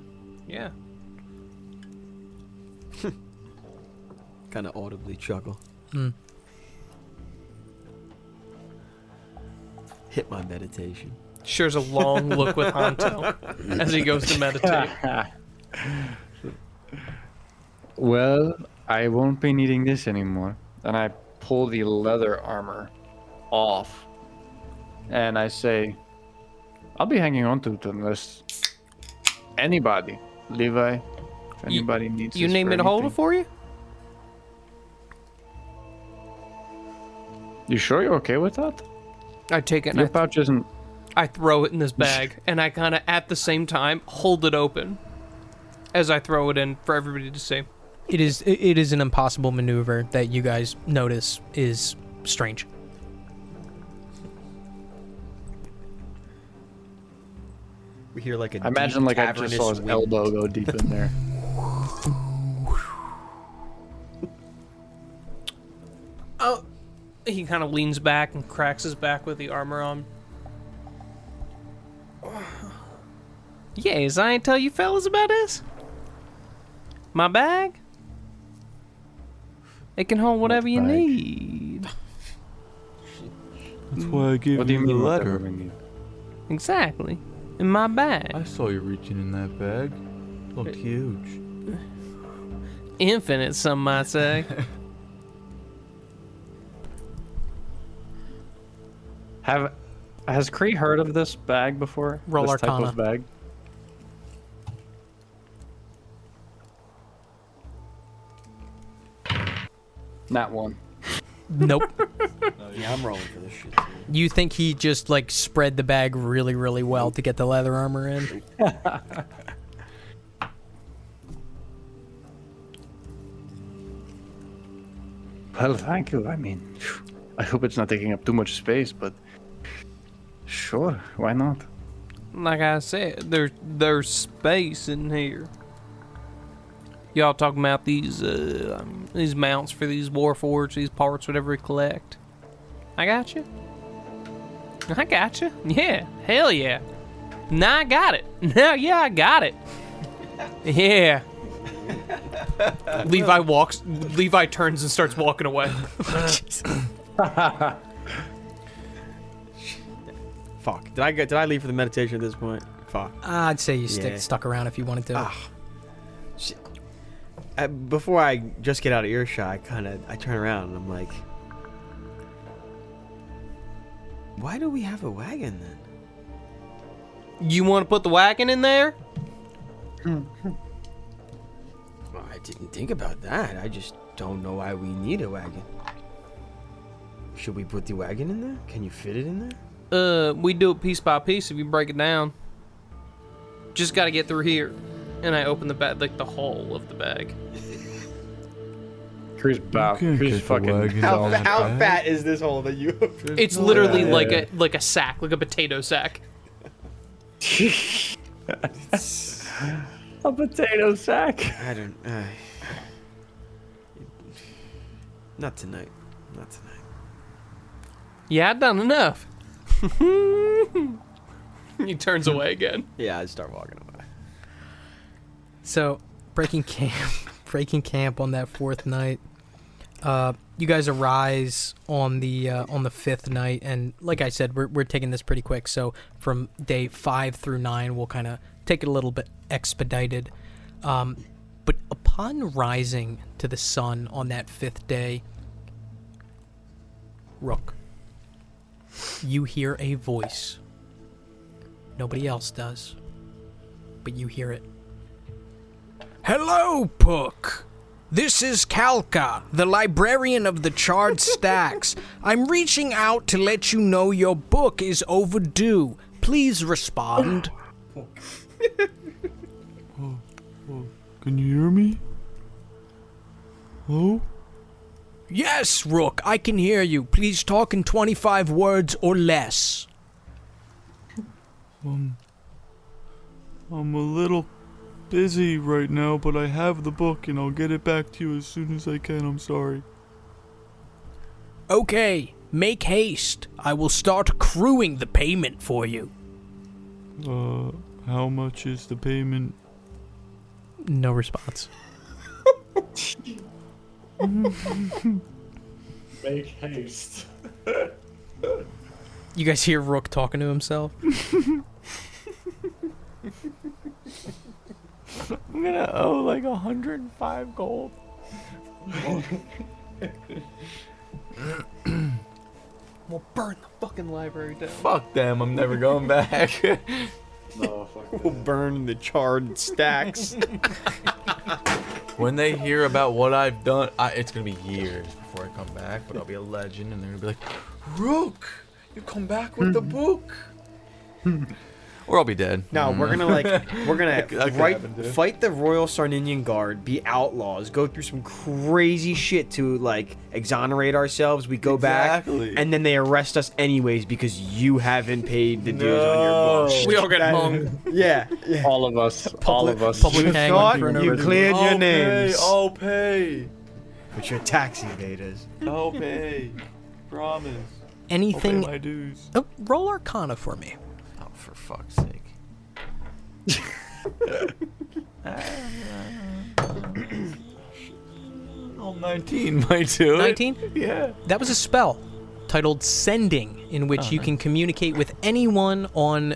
Kind of audibly chuckle. hit my meditation. Shares a long look with Hanto as he goes to meditate. Well, I won't be needing this anymore. And I pull the leather armor off. And I say, I'll be hanging on to it unless anybody, Levi, if anybody needs You this need for me to hold it anything. for you? You sure you're okay with that? I take it and Your pouch isn't... I throw it in this bag, and I kind of, at the same time, hold it open as I throw it in for everybody to see. It is an impossible maneuver that you guys notice is strange. We hear like a I imagine like I just saw his elbow go deep in there. Oh, he kind of leans back and cracks his back with the armor on. Yes, I ain't tell you fellas about this. My bag? It can hold whatever you bag? need. That's why I gave What do you you the mean letter. whatever we need? Exactly. In my bag. I saw you reaching in that bag. Looked huge. Infinite, some might say. Has Kree heard of this bag before? Roll this type Arcana. of bag? Not one. Nope. Yeah, I'm rolling for this shit. Too. You think he just like spread the bag really, really well to get the leather armor in? Well, thank you. I mean, I hope it's not taking up too much space, but sure, why not? Like I said, there's space in here. Y'all talking about these mounts for these warforged, these parts, whatever we collect. I got you. I got you. Yeah, hell yeah. Now I got it. Now, yeah, I got it. Yeah. Levi turns and starts walking away. Fuck. Did I leave for the meditation at this point? Fuck. I'd say you Yeah. stuck around if you wanted to. Shit. Before I just get out of earshot, I turn around and I'm like, why do we have a wagon then? You want to put the wagon in there? Well, I didn't think about that. I just don't know why we need a wagon. Should we put the wagon in there? Can you fit it in there? We do it piece by piece if you break it down. Just got to get through here. And I open the bag, like the hull of the bag. Kree's bow. You can't Kree's get the fucking. wagon How down the bag. fat is this hole that you opened? It's literally like a sack, like a potato sack. A potato sack. I don't. Not tonight. Not tonight. Yeah, I've done enough. He turns away again. Yeah, I start walking away. So, breaking camp on that fourth night. You guys arise on the fifth night, and like I said, we're taking this pretty quick. So from day 5 through 9, we'll kind of take it a little bit expedited. But upon rising to the sun on that fifth day, Rook, you hear a voice. Nobody else does, but you hear it. Hello, Puck. This is Kalka, the librarian of the Charred Stacks. I'm reaching out to let you know your book is overdue. Please respond. Can you hear me? Hello? Yes, Rook, I can hear you. Please talk in 25 words or less. I'm a little busy right now, but I have the book and I'll get it back to you as soon as I can. I'm sorry. Okay, make haste. I will start accruing the payment for you. How much is the payment? No response. Make haste. You guys hear Rook talking to himself? I'm gonna owe like 105 gold. We'll burn the fucking library down. Fuck them, I'm never going back. No, fuck We'll burn the charred stacks. When they hear about what I've done, it's gonna be years before I come back, but I'll be a legend, and they're gonna be like, Rook, you come back with the book. Or I'll be dead. No, we're gonna That could happen, too. fight the Royal Sarninian Guard, be outlaws, go through some crazy shit to like exonerate ourselves. We go Exactly. back, and then they arrest us anyways because you haven't paid the dues on your books. We all get hung. Yeah, all of us. All of us. Public You hang thought for no you reason. cleared your I'll names, Pay, I'll pay. but you're tax evaders. I'll pay. Promise. I'll pay Anything? my dues. Oh, roll Arcana for me. Oh, for fuck's sake. Oh, 19 might do it. 19? Yeah. That was a spell titled Sending, in which you can communicate with anyone on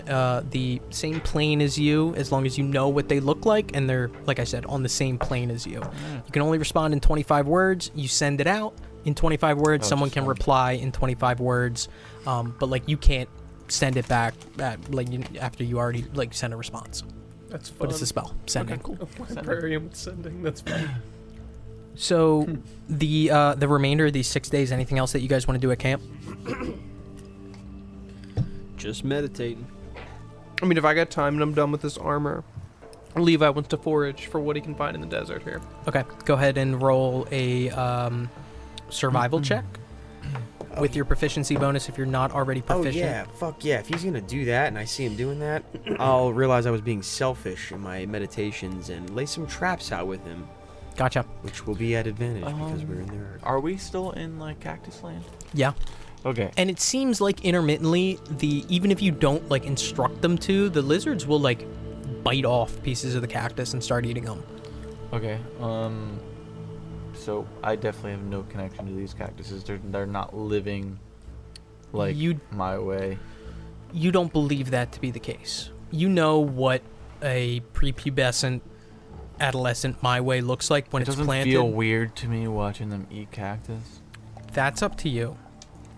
the same plane as you, as long as you know what they look like, and they're, like I said, on the same plane as you. You can only respond in 25 words. You send it out in 25 words. Someone can reply in 25 words, but like you can't send it back after you already like send a response. That's fun. But it's a spell. Sending. Okay, cool. Librarian with sending. That's fun. So the remainder of these 6 days, anything else that you guys want to do at camp? Just meditating. I mean, if I got time and I'm done with this armor, Levi wants to forage for what he can find in the desert here. Okay, go ahead and roll a survival check with your proficiency bonus if you're not already proficient. Oh yeah, fuck yeah. If he's gonna do that and I see him doing that, I'll realize I was being selfish in my meditations and lay some traps out with him, Gotcha. which will be at advantage because we're in there. Are we still in like Cactus Land? Yeah. Okay. And it seems like intermittently, even if you don't like instruct them to, the lizards will like bite off pieces of the cactus and start eating them. Okay. So I definitely have no connection to these cactuses. They're not living like my way. You don't believe that to be the case. You know what a prepubescent adolescent my way looks like when it's doesn't planted. feel weird to me watching them eat cactus. That's up to you.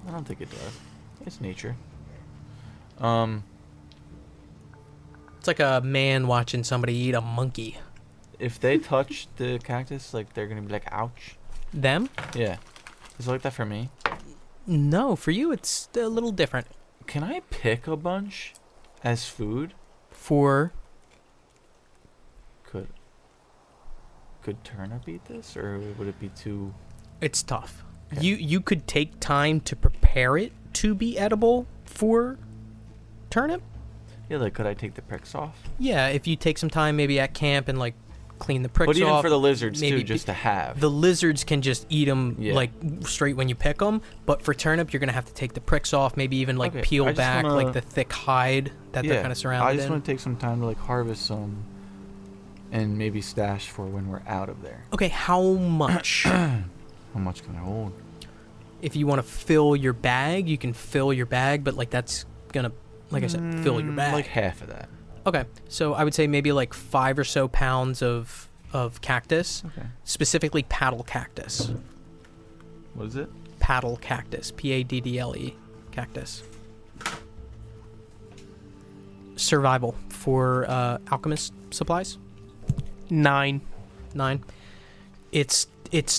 I don't think it does. It's nature. It's like a man watching somebody eat a monkey. If they touch the cactus, like they're gonna be like, ouch. Them? Yeah. Is it like that for me? No, for you it's a little different. Can I pick a bunch as food? For Could turnip eat this, or would it be too? it's tough. Okay. You could take time to prepare it to be edible for turnip. Yeah, like could I take the pricks off? Yeah, if you take some time maybe at camp and like clean the pricks But even off. for the lizards maybe too, just to have. The lizards can just eat them Yeah. like straight when you pick them, but for turnip you're gonna have to take the pricks off, maybe even like Okay, I peel just back wanna- like the thick hide that they're kind of surrounded I just in. want to take some time to like harvest some, and maybe stash for when we're out of there. Okay, how much? How much can I hold? If you want to fill your bag, you can fill your bag, but like that's gonna, like I said, fill your bag. Like half of that. Okay, so I would say maybe like 5 or so pounds of cactus, Okay. specifically paddle cactus. What is it? Paddle cactus, Paddle cactus. Survival for alchemist supplies. 9. 9. It's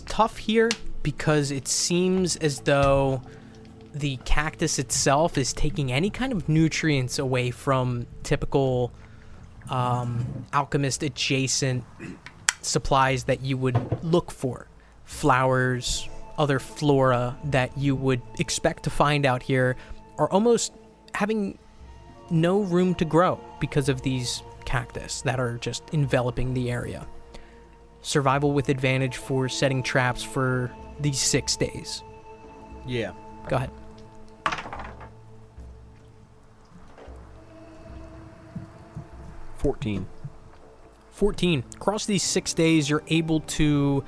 tough here because it seems as though the cactus itself is taking any kind of nutrients away from typical alchemist adjacent supplies that you would look for. Flowers, other flora that you would expect to find out here are almost having no room to grow because of these cactus that are just enveloping the area. Survival with advantage for setting traps for these 6 days. Yeah. Go ahead. 14. 14. Across these 6 days, you're able to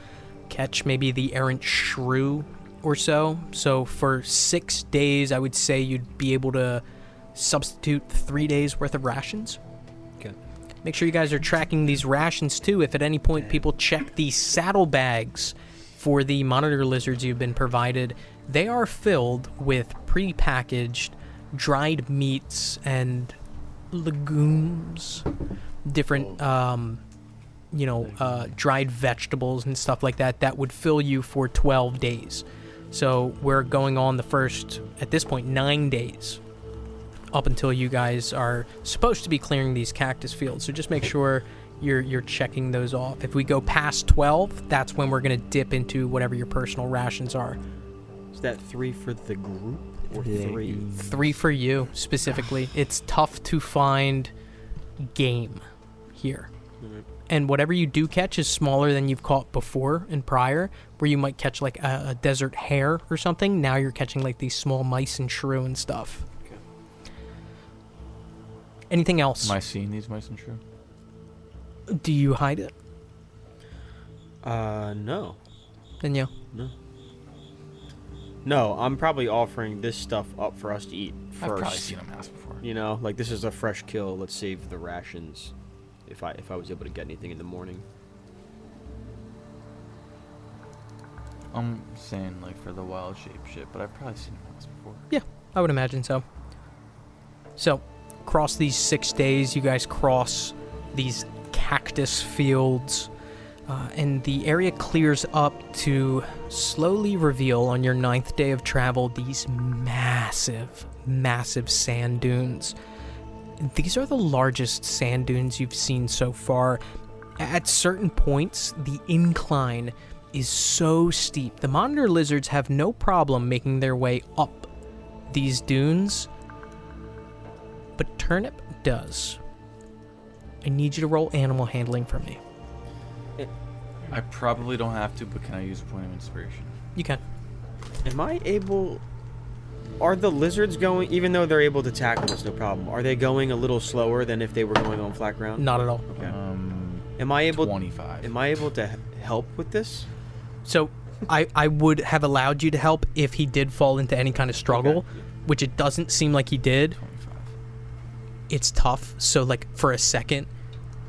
catch maybe the errant shrew or so. So for 6 days, I would say you'd be able to substitute 3 days worth of rations. Okay. Make sure you guys are tracking these rations too. If at any point people check the saddlebags for the monitor lizards you've been provided, they are filled with pre-packaged dried meats and legumes, different dried vegetables and stuff like that that would fill you for 12 days. So we're going on the first, at this point, 9 days up until you guys are supposed to be clearing these cactus fields. So just make sure you're checking those off. If we go past 12, that's when we're going to dip into whatever your personal rations are. Is that 3 for the group or 3? 3 for you specifically. It's tough to find game here. And whatever you do catch is smaller than you've caught before and prior, where you might catch like a desert hare or something. Now you're catching like these small mice and shrew and stuff. Okay. Anything else? Am I seeing these mice and shrew? Do you hide it? No. Then yeah. No, I'm probably offering this stuff up for us to eat first. I've probably seen them ask before. You know, like this is a fresh kill. Let's save the rations. If I was able to get anything in the morning. I'm saying like for the wild shape shit, but I've probably seen them ask before. Yeah, I would imagine so. So, across these 6 days, you guys cross these cactus fields, and the area clears up to slowly reveal on your 9th day of travel these massive, massive sand dunes. These are the largest sand dunes you've seen so far. At certain points, the incline is so steep. The monitor lizards have no problem making their way up these dunes, but Turnip does. I need you to roll animal handling for me. I probably don't have to, but can I use a point of inspiration? You can. Am I able... Are the lizards going, even though they're able to tackle us, no problem, are they going a little slower than if they were going on flat ground? Not at all. Okay. Am I able 25. Am I able to help with this? So, I would have allowed you to help if he did fall into any kind of struggle, Okay. which it doesn't seem like he did. 25. It's tough. So, like, for a second,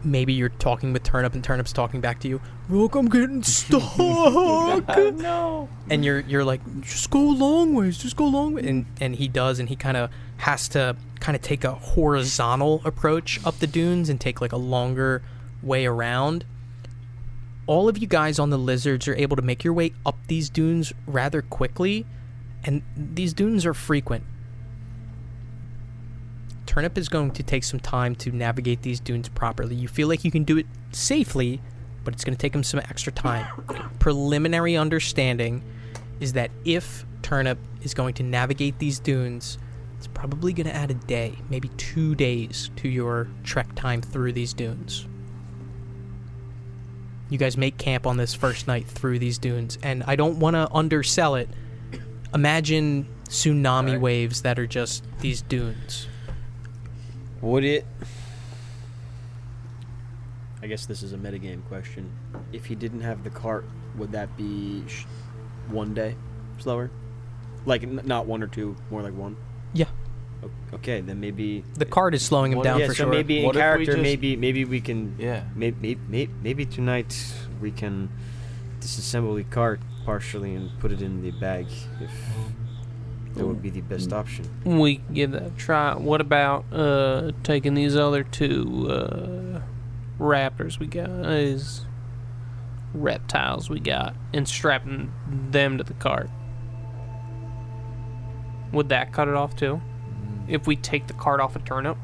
maybe you're talking with Turnip and Turnip's talking back to you. Rook, I'm getting stuck. No. And you're like, just go long ways, just go long ways. And he does, and he kind of has to take a horizontal approach up the dunes and take like a longer way around. All of you guys on the lizards are able to make your way up these dunes rather quickly, and these dunes are frequent. Turnip is going to take some time to navigate these dunes properly. You feel like you can do it safely, but it's going to take him some extra time. Preliminary understanding is that if Turnip is going to navigate these dunes, it's probably going to add a day, maybe 2 days to your trek time through these dunes. You guys make camp on this first night through these dunes, and I don't want to undersell it. Imagine tsunami waves that are just these dunes. Would it... I guess this is a metagame question. If he didn't have the cart, would that be 1 day slower? Like, not 1 or 2, more like 1? Yeah. Okay, then maybe... The cart is slowing him What down yeah, for so sure. maybe in What if we character, just- maybe we can... Yeah. Maybe tonight we can disassemble the cart partially and put it in the bag, if that would be the best option. We can give that a try. What about taking these other 2 raptors we got, these reptiles we got, and strapping them to the cart? Would that cut it off too? If we take the cart off a Turnip?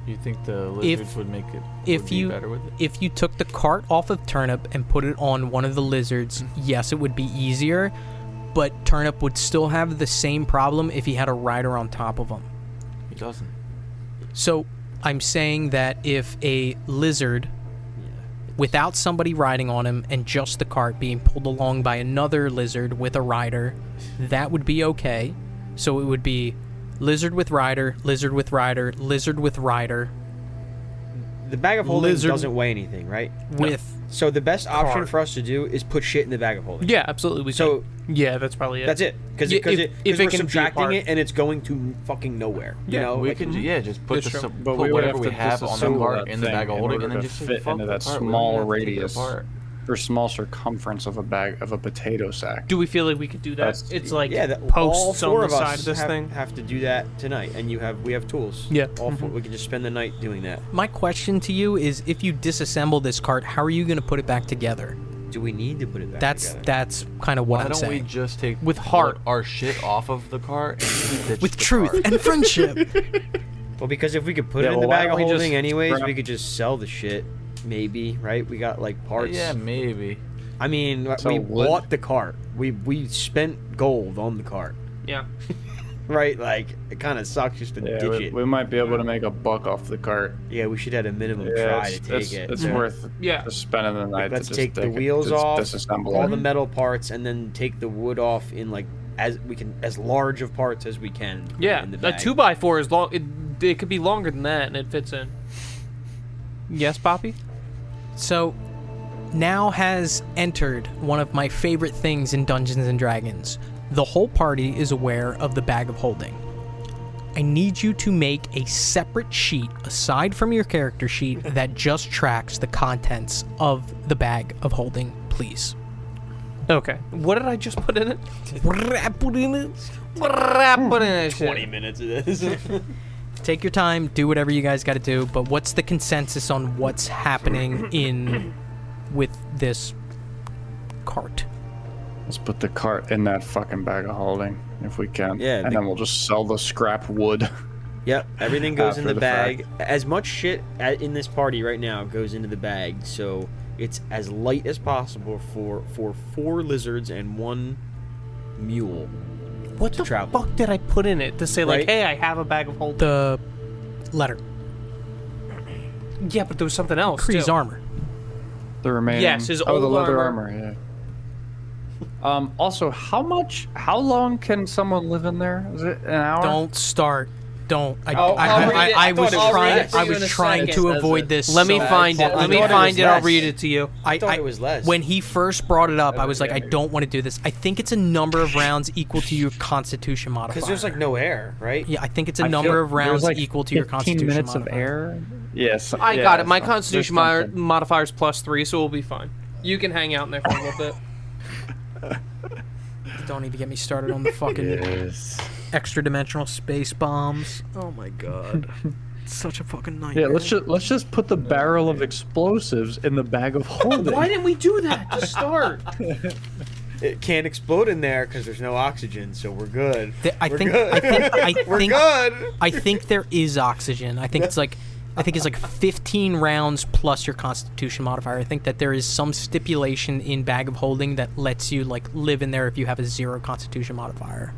You think the lizards would make it be better with it? If you took the cart off of Turnip and put it on one of the lizards, yes, it would be easier, but Turnip would still have the same problem if he had a rider on top of him. He doesn't. So I'm saying that if a lizard, without somebody riding on him and just the cart being pulled along by another lizard with a rider, that would be okay. So it would be lizard with rider, lizard with rider, lizard with rider. The bag of holding Lizard- doesn't weigh anything, right? With So the best option for us to do is put shit in the bag of holding. Yeah, absolutely. Yeah, that's probably it. That's it. Because If we're it can be subtracting apart. it and it's going to fucking nowhere. You know? we Like, could just put That's true. put But we would whatever have we to have on the disassemble part that in the thing bag of in holding, order and then to just fit fuck into the that part. We don't small have to take it radius. apart. or small circumference of a bag of a potato sack. Do we feel like we could do that? That's- It's like all posts four on of the us side of this thing. have to do that tonight, and we have tools. Yeah. All four, we can just spend the night doing that. My question to you is, if you disassemble this cart, how are you going to put it back together? Do we need to put it back That's together? that's kind of what Why I'm don't saying. we just take With heart. our shit off of the cart and stitch With the truth cart? and friendship. Well, because if we could put Yeah, it in well, the why bag of don't we just holding anyways, grab- we could just sell the shit. Maybe, right? We got like parts. Yeah, maybe. I mean, So we wood? bought the cart. We spent gold on the cart, Yeah. right? Like it kind of sucks just to Yeah, ditch we, it. we might be able to make a buck off the cart. Yeah, we should at a minimum Yeah, try to take it. it's Yeah. worth Yeah. just spending the night. Let's to just take the wheels just off, disassemble all it. the metal parts, and then take the wood off in like as large of parts as we can. Yeah. in the A bag. 2x4 is long. It could be longer than that, and it fits in. Yes, Poppy? So, now has entered one of my favorite things in Dungeons and Dragons. The whole party is aware of the bag of holding. I need you to make a separate sheet aside from your character sheet that just tracks the contents of the bag of holding, please. Okay. What did I just put in it? Put in it. What did I put in it? 20 minutes of this. Take your time, do whatever you guys got to do, but what's the consensus on what's happening with this cart? Let's put the cart in that fucking bag of holding if we can. Yeah, and then we'll just sell the scrap wood. Yep, everything goes in After the the bag. As much shit in this party right now goes into the bag, so it's as light as possible for 4 lizards and 1 mule. What to the travel. fuck did I put in it to say, like, Right? hey, I have a bag of holding? The letter. Yeah, but there was something else, Kree's too. armor. The remaining. Yes, his the old leather armor. armor. Yeah. Also, how long can someone live in there? Is it an hour? Don't start. Don't. I'll read it. I was I'll read trying. it to I you in was a trying second. to avoid this. Let me so find it. badly. Let me thought it find was it. I'll less. read it to you. I thought it was less. When he first brought it up, I was like, I don't want to do this. I think it's a number of rounds equal to your Constitution modifier. Because there's like no air, right? Yeah, I think it's a I number feel of rounds there's like equal to your 15 Constitution minutes modifier. of air. Yes. I yeah, got it. My there's Constitution something. modifier is +3, so we'll be fine. You can hang out in there for a little bit. Don't even get me started on the fucking Yes. extra dimensional space bombs. Oh my god. It's such a fucking nightmare. Yeah, let's just put the barrel of explosives in the bag of holding. Why didn't we do that to start? It can't explode in there because there's no oxygen, so we're good. I We're think good. We're good. I think there is oxygen. I think it's like 15 rounds plus your Constitution modifier. I think that there is some stipulation in bag of holding that lets you like live in there if you have a 0 Constitution modifier.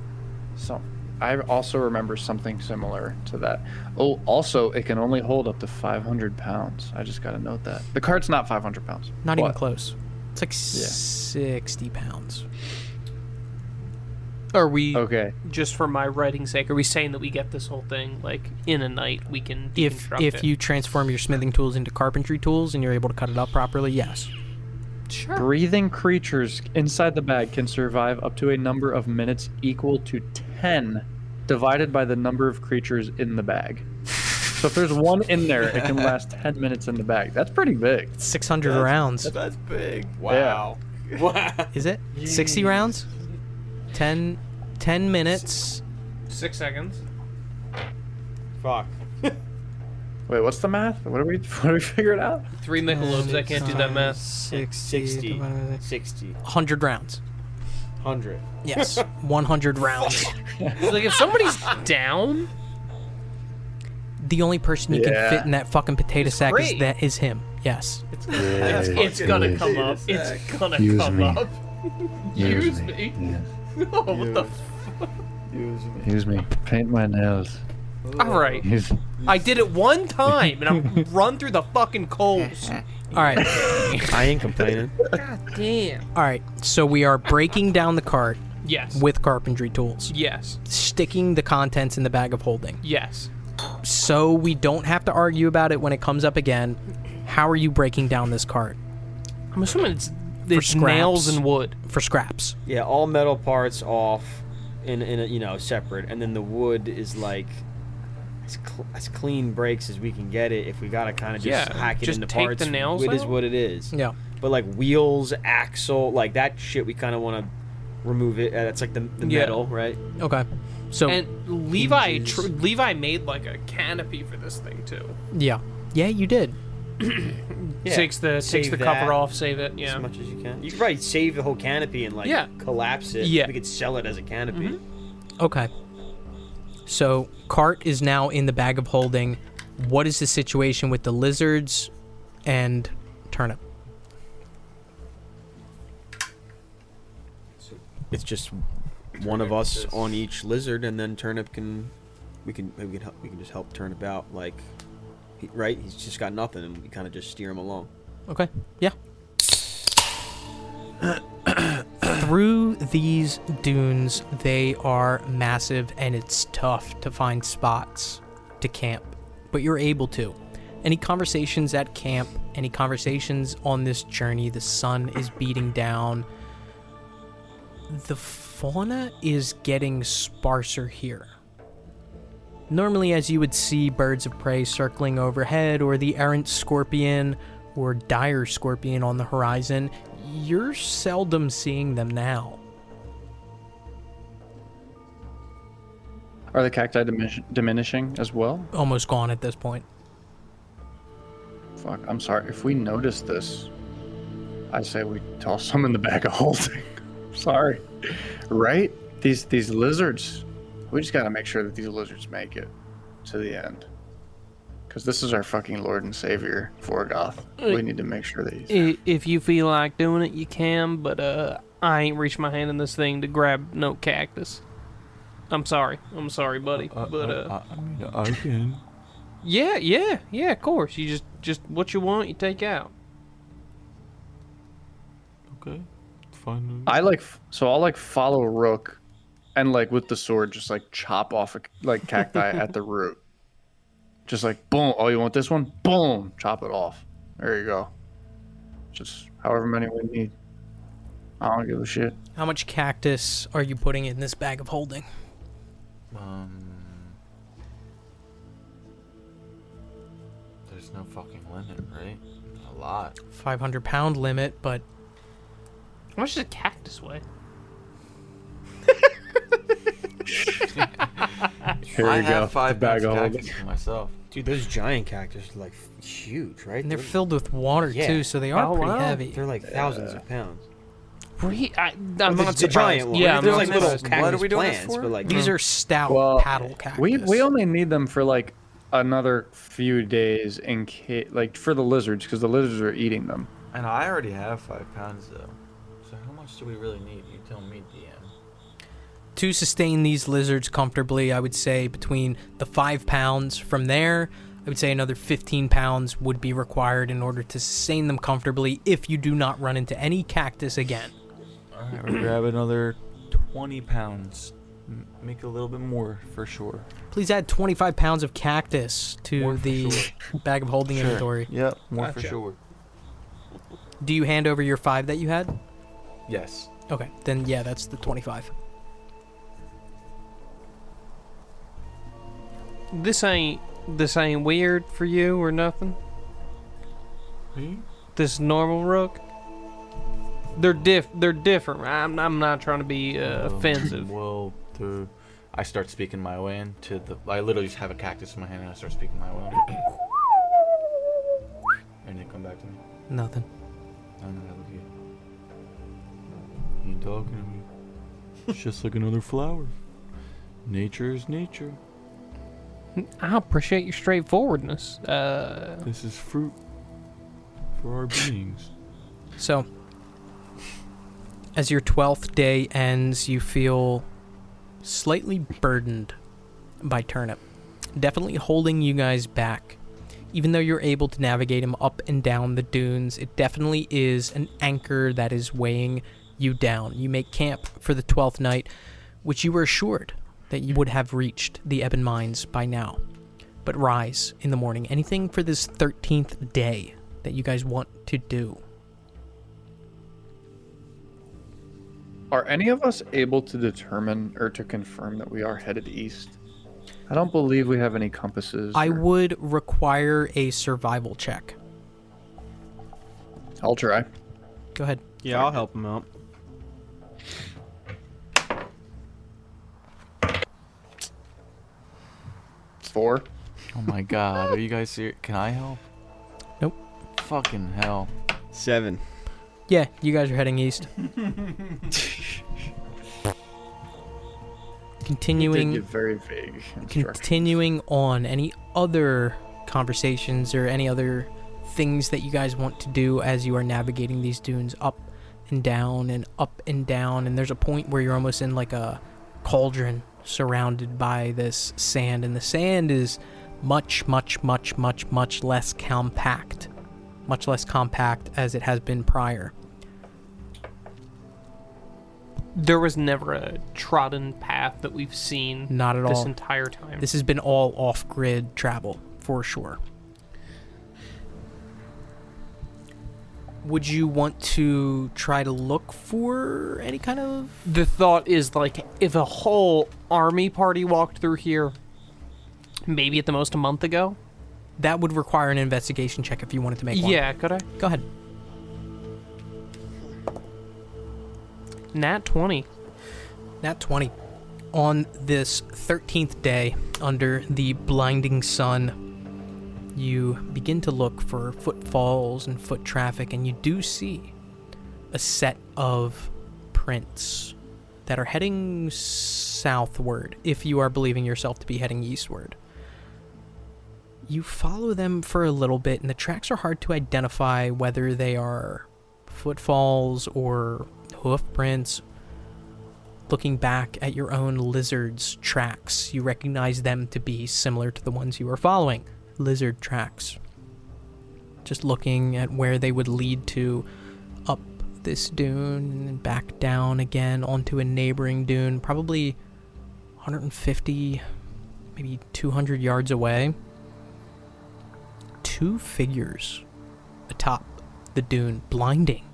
So, I also remember something similar to that. Oh, also, it can only hold up to 500 pounds. I just got to note that. The cart's not 500 pounds. Not even but- close. It's like 60 pounds. Are we, Okay. just for my writing's sake, are we saying that we get this whole thing, like, in a night, we can deconstruct If it? you transform your smithing tools into carpentry tools and you're able to cut it up properly, yes. Sure. Breathing creatures inside the bag can survive up to a number of minutes equal to 10 divided by the number of creatures in the bag. So if there's one in there, it can last 10 minutes in the bag. That's pretty big. 600 rounds. That's big. Wow. Wow. Is it? 60 rounds? 10 minutes. 6 seconds. Fuck. Wait, what's the math? What do we figure it out? 3 Michelobs, I can't do that math. 60. 100 rounds. 100. Yes. 100 rounds. Like, if somebody's down, The only person you can Yeah. fit in that fucking potato sack great. is him. Yes. it's gonna come up. It's gonna Use come me. up. Use me? Yes. Oh, what the Use me. Paint my nails. All right. Use. I did it one time, and I'm run through the fucking coals. All right. I ain't complaining. God damn. All right. So we are breaking down the cart Yes. with carpentry tools, Yes. sticking the contents in the bag of holding. Yes. So we don't have to argue about it when it comes up again. How are you breaking down this cart? I'm assuming it's scraps. nails and wood. For scraps. Yeah, all metal parts off in a, separate, and then the wood is like as clean breaks as we can get it. If we gotta kind of just hack it just into take parts, the nails it is out? what it is. Yeah. But like wheels, axle, like that shit, we kind of want to remove it. That's like the metal, right? Okay. So And Levi made like a canopy for this thing too. yeah, you did. Takes the Save cover that off, save it. Yeah. as much as you can. You could probably save the whole canopy and collapse it. Yeah. We could sell it as a canopy. Okay. So cart is now in the bag of holding. What is the situation with the lizards and turnip? It's just one of us on each lizard, and then Turnip we can just help Turnip out, like, right? He's just got nothing, and we kind of just steer him along. Okay. Yeah. Through these dunes, they are massive, and it's tough to find spots to camp, but you're able to. Any conversations at camp, any conversations on this journey, the sun is beating down. The fauna is getting sparser here. Normally, as you would see birds of prey circling overhead, or the errant scorpion or dire scorpion on the horizon, you're seldom seeing them now. Are the cacti diminishing as well? Almost gone at this point. Fuck, I'm sorry. If we notice this, I say we toss some in the bag of holding. Sorry. Right? These lizards, we just gotta make sure that these lizards make it to the end. Because this is our fucking Lord and Savior, Forgoth. We need to make sure that he's... If you feel like doing it, you can, but I ain't reached my hand in this thing to grab no cactus. I'm sorry, buddy. But I mean, I can. yeah, of course. You just what you want, you take out. Okay, fine. I'll follow Rook, and like with the sword, just like chop off cacti at the root. Just like boom. Oh, you want this one? Boom. Chop it off. There you go. Just however many we need. I don't give a shit. How much cactus are you putting in this bag of holding? There's no fucking limit, right? A lot. 500-pound limit, but How much does a cactus weigh? Here I we have go. 5 bag bags of of holding. cactus for myself. Dude, those giant cactus are like huge, right? and they're filled with water Yeah. too, so they are Oh, pretty wow. heavy. They're like thousands of pounds. I'm The not giant surprised. ones. Yeah, I'm there's not like little surprised. cactus What are we doing this plants, for? but like These are stout Well, paddle cactus. We only need them for like another few days in case, like for the lizards, because the lizards are eating them. And I already have 5 pounds though. So how much do we really need? You tell me, DM. To sustain these lizards comfortably, I would say between the 5 pounds. From there, I would say another 15 pounds would be required in order to sustain them comfortably if you do not run into any cactus again. Alright, we'll grab another 20 pounds. Make a little bit more for sure. Please add 25 pounds of cactus to More for the sure. bag of holding inventory. Yep, more for Gotcha. sure. Do you hand over your 5 that you had? Yes. Okay, then yeah, that's the 25. This ain't weird for you or nothing. Me? This normal Rook. They're different. I'm not trying to be offensive. Well, I start speaking my way into the. I literally just have a cactus in my hand and I start speaking my way in. And they come back to me. Nothing. I don't know how to look at you. You ain't talking to me. It's just like another flower. Nature is nature. I appreciate your straightforwardness. This is fruit for our beings. So, as your 12th day ends, you feel slightly burdened by Turnip. Definitely holding you guys back. Even though you're able to navigate him up and down the dunes, it definitely is an anchor that is weighing you down. You make camp for the 12th night, which you were assured that you would have reached the Ebon Mines by now. But rise in the morning. Anything for this 13th day that you guys want to do? Are any of us able to determine or to confirm that we are headed east? I don't believe we have any compasses. I would require a survival check. I'll try. Go ahead. Yeah, I'll help him out. Four. Oh my god, are you guys serious? Can I help? Nope. Fucking hell. 7. Yeah, you guys are heading east. Continuing. Did give very vague instructions. Continuing on, any other conversations or any other things that you guys want to do as you are navigating these dunes up and down and up and down, and there's a point where you're almost in like a cauldron surrounded by this sand, and the sand is much less compact as it has been prior. There was never a trodden path that we've seen. Not at this all. entire time. This has been all off-grid travel for sure. Would you want to try to look for any kind of... The thought is, like, if a whole army party walked through here, maybe at the most a month ago. That would require an investigation check if you wanted to make one. Yeah, could I? Go ahead. Nat 20. Nat 20. On this 13th day, under the blinding sun, you begin to look for footfalls and foot traffic, and you do see a set of prints that are heading southward, if you are believing yourself to be heading eastward. You follow them for a little bit, and the tracks are hard to identify whether they are footfalls or hoof prints. Looking back at your own lizard's tracks, you recognize them to be similar to the ones you are following. Lizard tracks. Just looking at where they would lead to, up this dune and back down again onto a neighboring dune, probably 150, maybe 200 yards away. 2 figures atop the dune, blinding.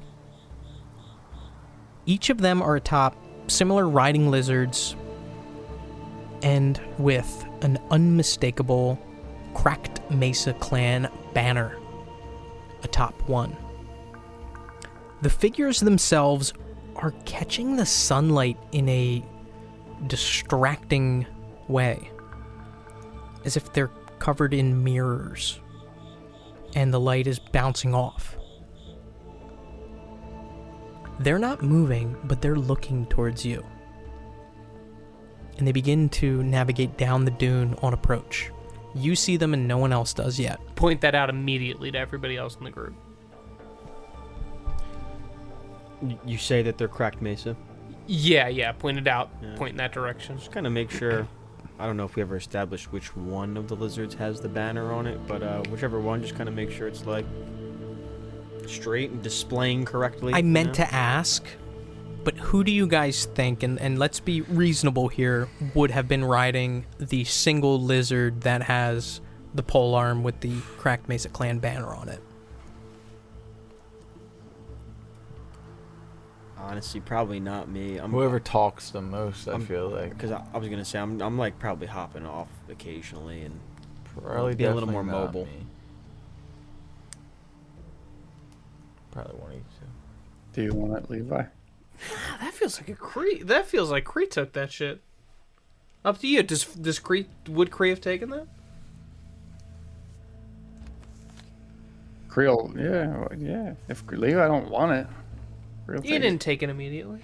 Each of them are atop similar riding lizards and with an unmistakable Cracked Mesa Clan banner atop one. The figures themselves are catching the sunlight in a distracting way, as if they're covered in mirrors and the light is bouncing off. They're not moving, but they're looking towards you. And they begin to navigate down the dune on approach. You see them and no one else does yet. Point that out immediately to everybody else in the group. You say that they're Cracked Mesa? Yeah, point it out. Yeah. Point in that direction. Just kind of make sure. I don't know if we ever established which one of the lizards has the banner on it, but whichever one, just kind of make sure it's like straight and displaying correctly. I meant to ask, but who do you guys think, and let's be reasonable here, would have been riding the single lizard that has the polearm with the Cracked Mesa Clan banner on it? Honestly, probably not me. Whoever talks the most, I feel like. Because I was gonna say I'm like probably hopping off occasionally and Probably be a little definitely more not mobile. me. Probably one of you two. Do you want it, Levi? That feels like a Cree. That feels like Cree took that shit. Up to you. Does Cree, would Cree have taken that? Creole, yeah. If Levi don't want it, Creole You take didn't take it immediately.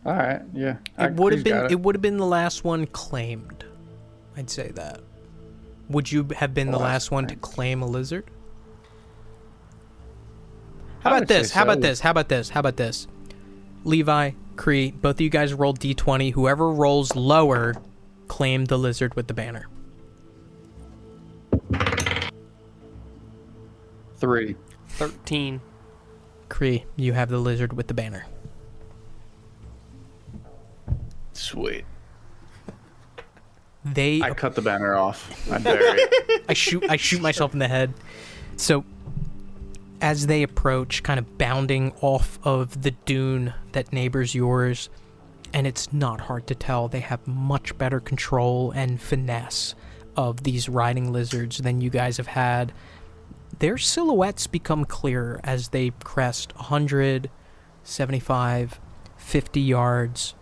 All right, yeah. It would have Cree's got been it would have been the last one claimed. I'd say that. Would you have been the last one to claim a lizard? How I about would say this? How about so. this? How about this? How about this? Levi, Cree, both of you guys roll d20. Whoever rolls lower, claim the lizard with the banner. 3. 13. Cree, you have the lizard with the banner. Sweet. They I cut the banner off. I bury it. I shoot myself in the head. So as they approach, kind of bounding off of the dune that neighbors yours, and it's not hard to tell they have much better control and finesse of these riding lizards than you guys have had. Their silhouettes become clearer as they crest 100, 75, 50 yards.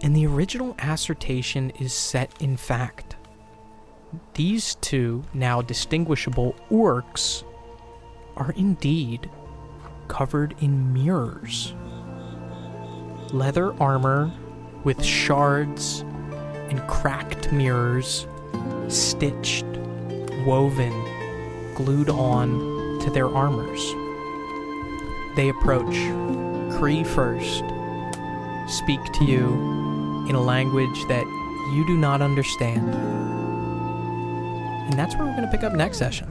And the original assertion is set in fact. These two, now distinguishable orcs, are indeed covered in mirrors. Leather armor with shards and cracked mirrors, stitched, woven, glued on to their armors. They approach, Cree first, speak to you in a language that you do not understand. And that's where we're going to pick up next session.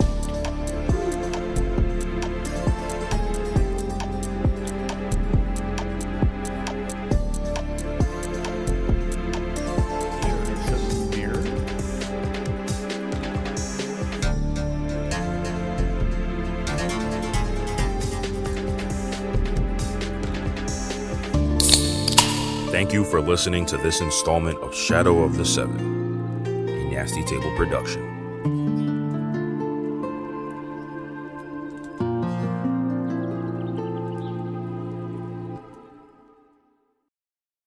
Thank you for listening to this installment of Shadow of the Seven, a Nasty Table production.